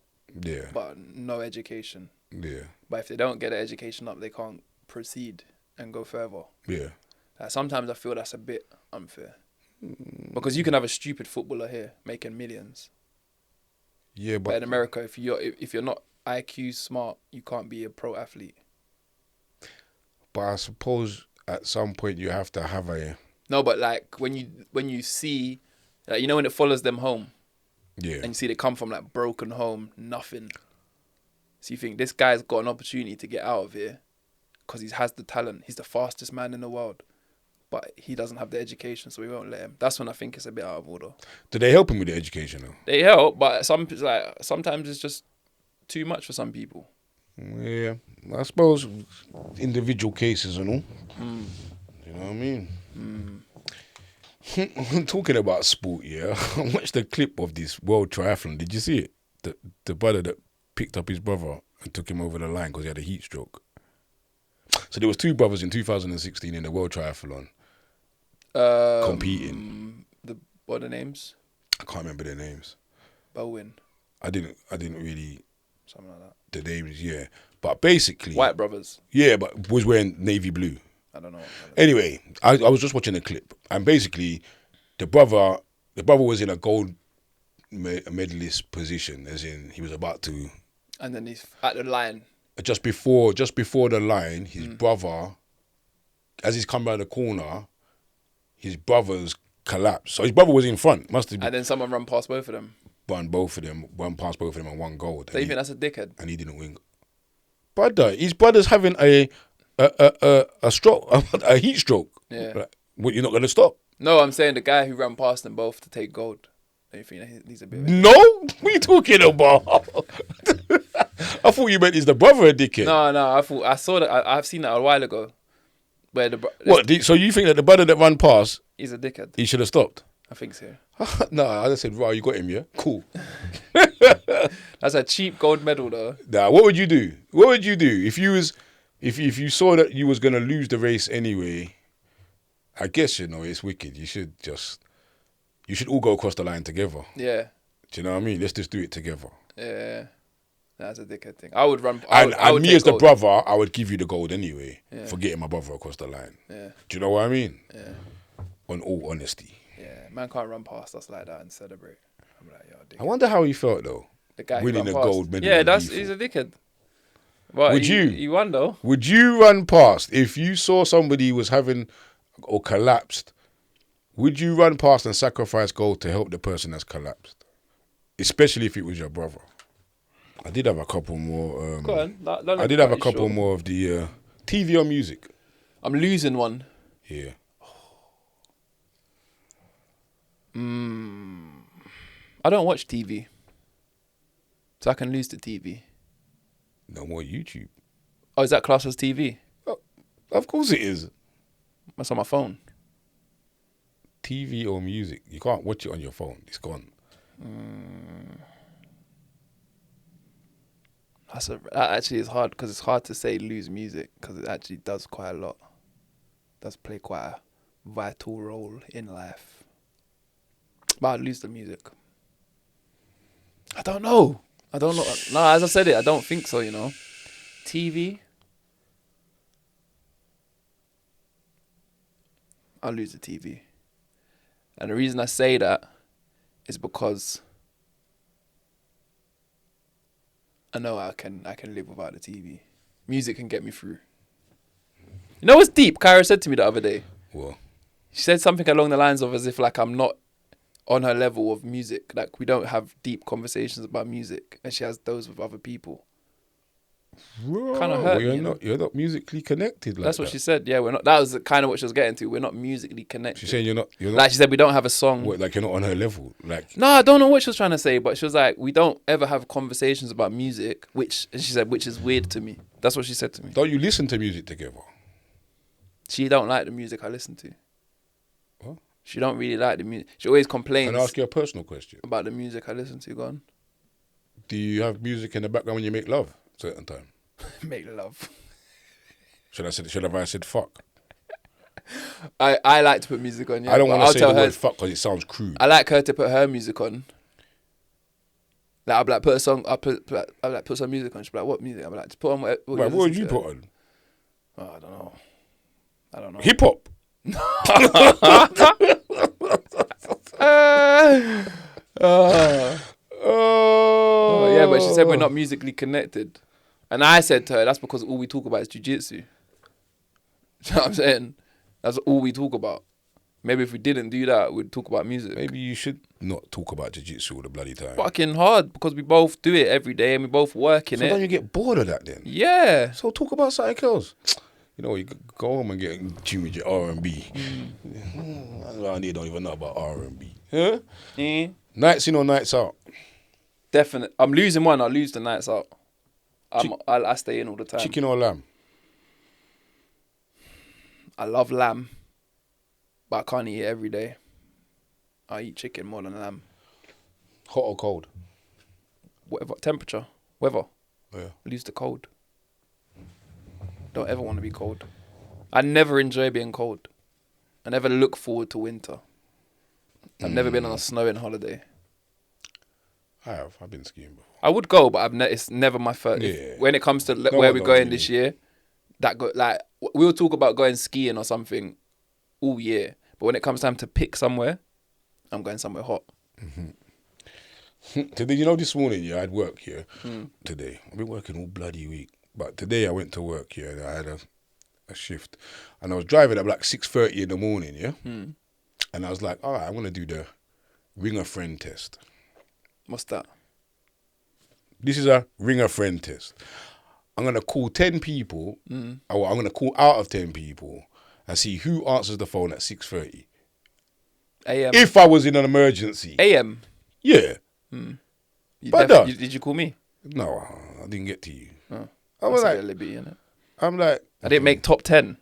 Yeah. But no education. Yeah. But if they don't get the education up, they can't proceed and go further. Yeah. Like, sometimes I feel that's a bit unfair. Because you can have a stupid footballer here making millions. Yeah, but in America, if you're not IQ smart, you can't be a pro athlete. But I suppose at some point you have to have a... No, but like when you see, like, you know, when it follows them home. Yeah. And you see they come from like broken home, nothing. So you think this guy's got an opportunity to get out of here because he has the talent. He's the fastest man in the world. But he doesn't have the education, so we won't let him. That's when I think it's a bit out of order. Do they help him with the education though? They help, but sometimes it's just too much for some people. Yeah, I suppose individual cases and all. You know what I mean? Talking about sport, yeah. I watched the clip of this World Triathlon. Did you see it? The brother that picked up his brother and took him over the line because he had a heat stroke. So there was two brothers in 2016 in the World Triathlon competing. What are the names? I can't remember their names. Bowen. I didn't really... Something like that. The names, yeah. But basically... White brothers. Yeah, but was wearing navy blue. I don't know. Anyway, I was just watching the clip. And basically, the brother was in a gold medalist position, as in he was about to... And then he's at the line. Just before the line, his brother, as he's come around the corner, his brother's collapsed. So his brother was in front. Must have been. And then someone run past both of them. One past both of them and one gold. So you think that's a dickhead? And he didn't win. Brother, his brother's having a stroke, a heat stroke. Yeah. Like, what, you're not going to stop? No, I'm saying the guy who ran past them both to take gold. Don't you think he's a bit of a No? What are you talking about? I thought you meant he's the brother a dickhead. No, I saw that. I've seen that a while ago. Where So you think that the brother that ran past, he's a dickhead? He should have stopped? I think so. No, I just said, right, you got him, yeah? Cool. That's a cheap gold medal, though. Nah, what would you do? What would you do if you saw that you was gonna lose the race anyway? I guess it's wicked. You should all go across the line together. Yeah. Do you know what I mean? Let's just do it together. Yeah. That's a dickhead thing. I would run. And me as the brother, I would give you the gold anyway for getting my brother across the line. Yeah. Do you know what I mean? Yeah. On all honesty. Yeah, man can't run past us like that and celebrate. I'm like, yo, dickhead. I wonder how he felt though. The guy winning a gold medal. Yeah, he's a dickhead. Well, would you? He won though. Would you run past if you saw somebody was having or collapsed? Would you run past and sacrifice gold to help the person that's collapsed, especially if it was your brother? I did have a couple more. Go on. I did have a couple more of the TV or music. I'm losing one. Yeah. I don't watch TV, so I can lose the TV. No more YouTube. Oh, is that classed as TV? Oh, of course it is. That's on my phone. TV or music, you can't watch it on your phone. It's gone. That actually is hard because it's hard to say lose music because it actually does quite a lot. It does play quite a vital role in life. But I'd lose the music. I don't know. No, as I said I don't think so, TV. I'll lose the TV. And the reason I say that is because I know I can live without the TV. Music can get me through. You know what's deep? Kyra said to me the other day. What? She said something along the lines of as if like I'm not on her level of music. Like we don't have deep conversations about music, and she has those with other people. Kind of hurt me. You're not musically connected. That's what she said. Yeah, we're not. That was kind of what she was getting to. We're not musically connected. She's saying you're not. Like she said, we don't have a song. What, like you're not on her level. Like no, I don't know what she was trying to say, but she was like, we don't ever have conversations about music, and she said, which is weird to me. That's what she said to me. Don't you listen to music together? She don't like the music I listen to. What? She don't really like the music. She always complains. Can I ask you a personal question about the music I listen to? Go on. Do you have music in the background when you make love? At a certain time. Make love. Should I have said fuck? I like to put music on. Yeah, I don't want to say the word fuck because it sounds crude. I like her to put her music on. Like I'll be like put a song. I'll put some music on. She'll be like, what music? I'll be like, just put on what would you put on? Oh, I don't know. Hip hop. Oh yeah, but she said we're not musically connected. And I said to her, that's because all we talk about is jiu-jitsu. You know what I'm saying? That's all we talk about. Maybe if we didn't do that, we'd talk about music. Maybe you should not talk about jiu-jitsu all the bloody time. Fucking hard, because we both do it every day and we both work in it. So don't you get bored of that then? Yeah. So talk about something else. You go home and get in tune with your R&B. I don't even know about R&B. Huh? Yeah. Nights in or nights out? Definitely. I'm losing one. I'll lose the nights out. I stay in all the time. Chicken or lamb? I love lamb, but I can't eat it every day. I eat chicken more than lamb. Hot or cold? Whatever temperature, weather. Yeah. Lose the cold. Don't ever want to be cold. I never enjoy being cold. I never look forward to winter. I've never been on a snowing holiday. I have. I've been skiing before. I would go, but it's never my first. Yeah. When it comes to where we're going this year, we'll talk about going skiing or something all year. But when it comes time to pick somewhere, I'm going somewhere hot. Mm-hmm. Today, this morning, I had work here today. I've been working all bloody week. But today I went to work here and I had a shift. And I was driving at like 6:30 in the morning, yeah? And I was like, all right, I'm going to do the ring a friend test. What's that? This is a ring a friend test. I'm going to call 10 people. Or I'm going to call out of 10 people and see who answers the phone at 6:30. AM. If I was in an emergency. AM. Yeah. Did you call me? No, I didn't get to you. Oh, I was like, liberty, innit? I'm like, I didn't make top 10.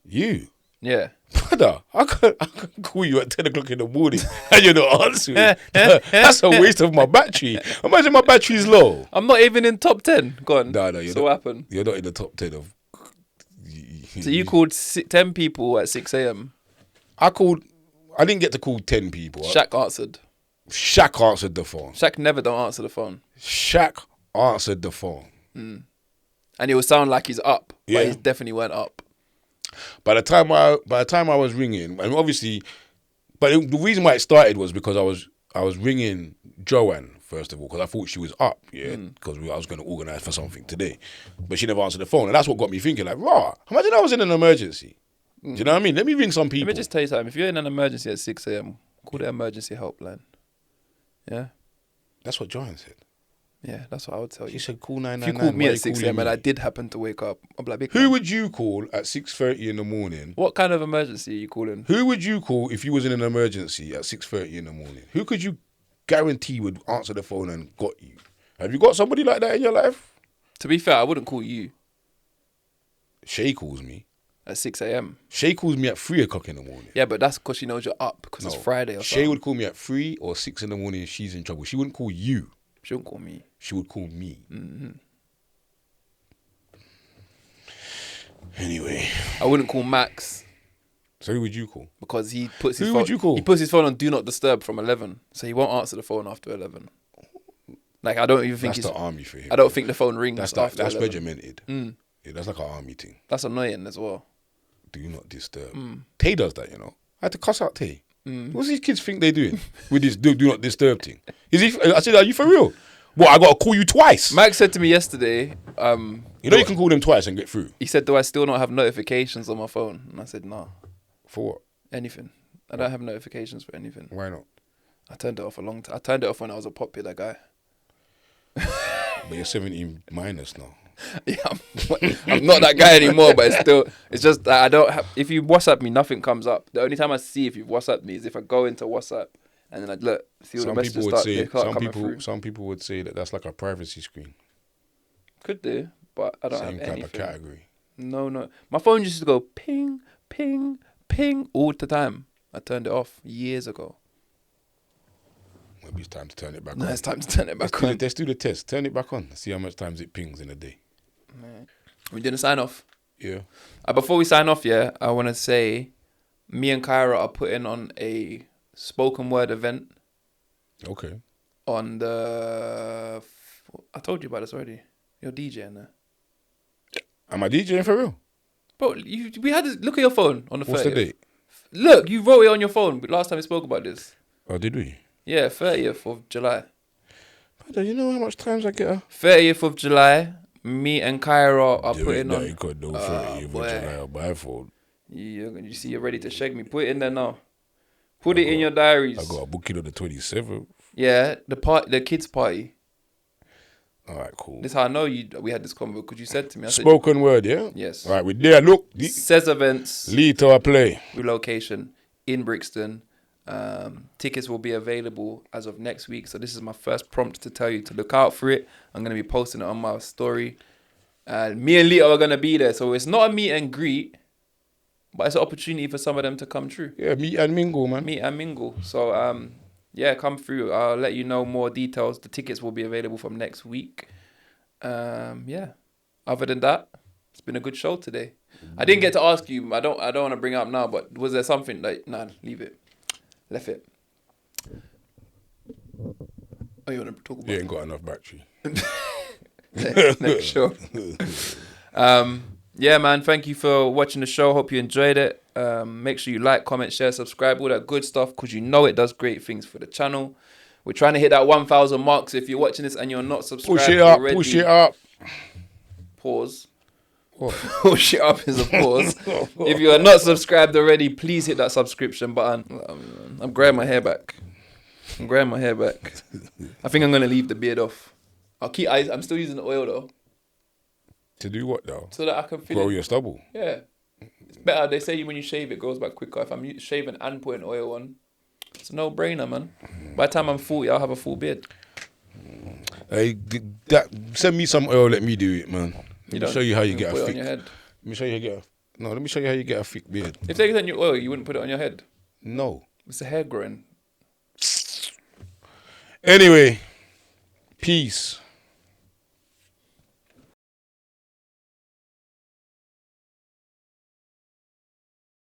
You? Yeah. Brother, I can call you at 10 o'clock in the morning and you're not answering. That's a waste of my battery. Imagine my battery's low. I'm not even in top 10. Go on. No, so what happened? You're not in the top 10 of... So you called 10 people at 6 a.m.? I didn't get to call 10 people. Shaq answered. Shaq answered the phone. Shaq never don't answer the phone. Shaq answered the phone. And it would sound like he's up, but he definitely went up. By the time I was ringing, and obviously, the reason why it started was because I was ringing Joanne first of all because I thought she was up, because I was going to organise for something today, but she never answered the phone, and that's what got me thinking like, rah, imagine I was in an emergency. Do you know what I mean? Let me ring some people. Let me just tell you something. If you're in an emergency at 6 a.m., call the emergency helpline. Yeah, that's what Joanne said. Yeah, that's what I would tell you. She said call 999. If you called me at 6 a.m. and I did happen to wake up, I'd be like, who would you call at 6:30 in the morning? What kind of emergency are you calling? Who would you call if you was in an emergency at 6:30 in the morning? Who could you guarantee would answer the phone and got you? Have you got somebody like that in your life? To be fair, I wouldn't call you. Shay calls me. At 6 a.m. Shay calls me at 3 o'clock in the morning. Yeah, but that's because she knows you're up because it's Friday or something. Shay would call me at 3 or 6 in the morning if she's in trouble. She wouldn't call you. She wouldn't call me. She would call me. Anyway. I wouldn't call Max. So who would you call? Because he puts his phone... Who would you call? He puts his phone on Do Not Disturb from 11. So he won't answer the phone after 11. Like, I don't even think that's the army for him. I don't think the phone rings that's after 11. regimented. Yeah, that's like an army thing. That's annoying as well. Do Not Disturb. Tay does that, you know. I had to cuss out Tay. What's these kids think they're doing with this do Not Disturb thing? I said, are you for real? What, I got to call you twice? Max said to me yesterday... you know you can call them twice and get through. He said, do I still not have notifications on my phone? And I said, no. For what? Anything. I don't have notifications for anything. Why not? I turned it off a long time. I turned it off when I was a popular guy. But you're 17 minus now. Yeah, I'm not that guy anymore, but it's just that I don't have, if you WhatsApp me, nothing comes up. The only time I see if you've WhatsApped me is if I go into WhatsApp and then I'd look, see all the messages through. Some people would say that that's like a privacy screen. Could do, but I don't have anything. Same type of category. No. My phone used to go ping, ping, ping all the time. I turned it off years ago. Maybe it's time to turn it back on. No, it's time to turn it back on. Let's do the test. Turn it back on. See how much times it pings in a day. We didn't sign off. Yeah. Before we sign off, I want to say me and Kyra are putting on a spoken word event. Okay. On the... I told you about this already. You're DJing there. Am I DJing for real? Bro, we had this... Look at your phone on the 30th. What's the date? Look, you wrote it on your phone last time we spoke about this. Oh, did we? Yeah, 30th of July. Brother, you know how much times I get her? 30th of July, me and Kyra are putting on... You could do 30th of July by phone. You see, you're ready to shake me. Put it in there now. Put it in your diaries. I got a booking on the 27th. Yeah, the kids' party. All right, cool. This is how I know we had this convo, because you said to me... Spoken word, yeah? Yes. All right, we're there. Look. Says events. Lito, I play. Relocation in Brixton. Tickets will be available as of next week. So this is my first prompt to tell you to look out for it. I'm going to be posting it on my story. And me and Lito are going to be there. So it's not a meet and greet, but it's an opportunity for some of them to come true. Yeah, meet and mingle, man. Meet and mingle. So, come through. I'll let you know more details. The tickets will be available from next week. Other than that, it's been a good show today. I didn't get to ask you. I don't want to bring it up now, but was there something like, nah, leave it. Left it. Oh, you want to talk about it? You ain't got enough battery. No, sure. Man, thank you for watching the show. Hope you enjoyed it. Make sure you like, comment, share, subscribe, all that good stuff, because you know it does great things for the channel. We're trying to hit that 1,000 mark, so if you're watching this and you're not subscribed Push it up. Pause. Oh, shit up is a pause. If you are not subscribed already, please hit that subscription button. I'm growing my hair back. I think I'm going to leave the beard off. I'm still using the oil though. To do what though? So that I can grow your stubble. Yeah. It's better. They say when you shave, it grows back quicker. If I'm shaving and putting oil on, it's a no-brainer, man. By the time I'm 40, I'll have a full beard. Hey, send me some oil. Let me do it, man. Let me show you how you get a thick. Let me show you how you get a thick beard. If they send you oil, you wouldn't put it on your head. No. It's a hair growing. Anyway, peace.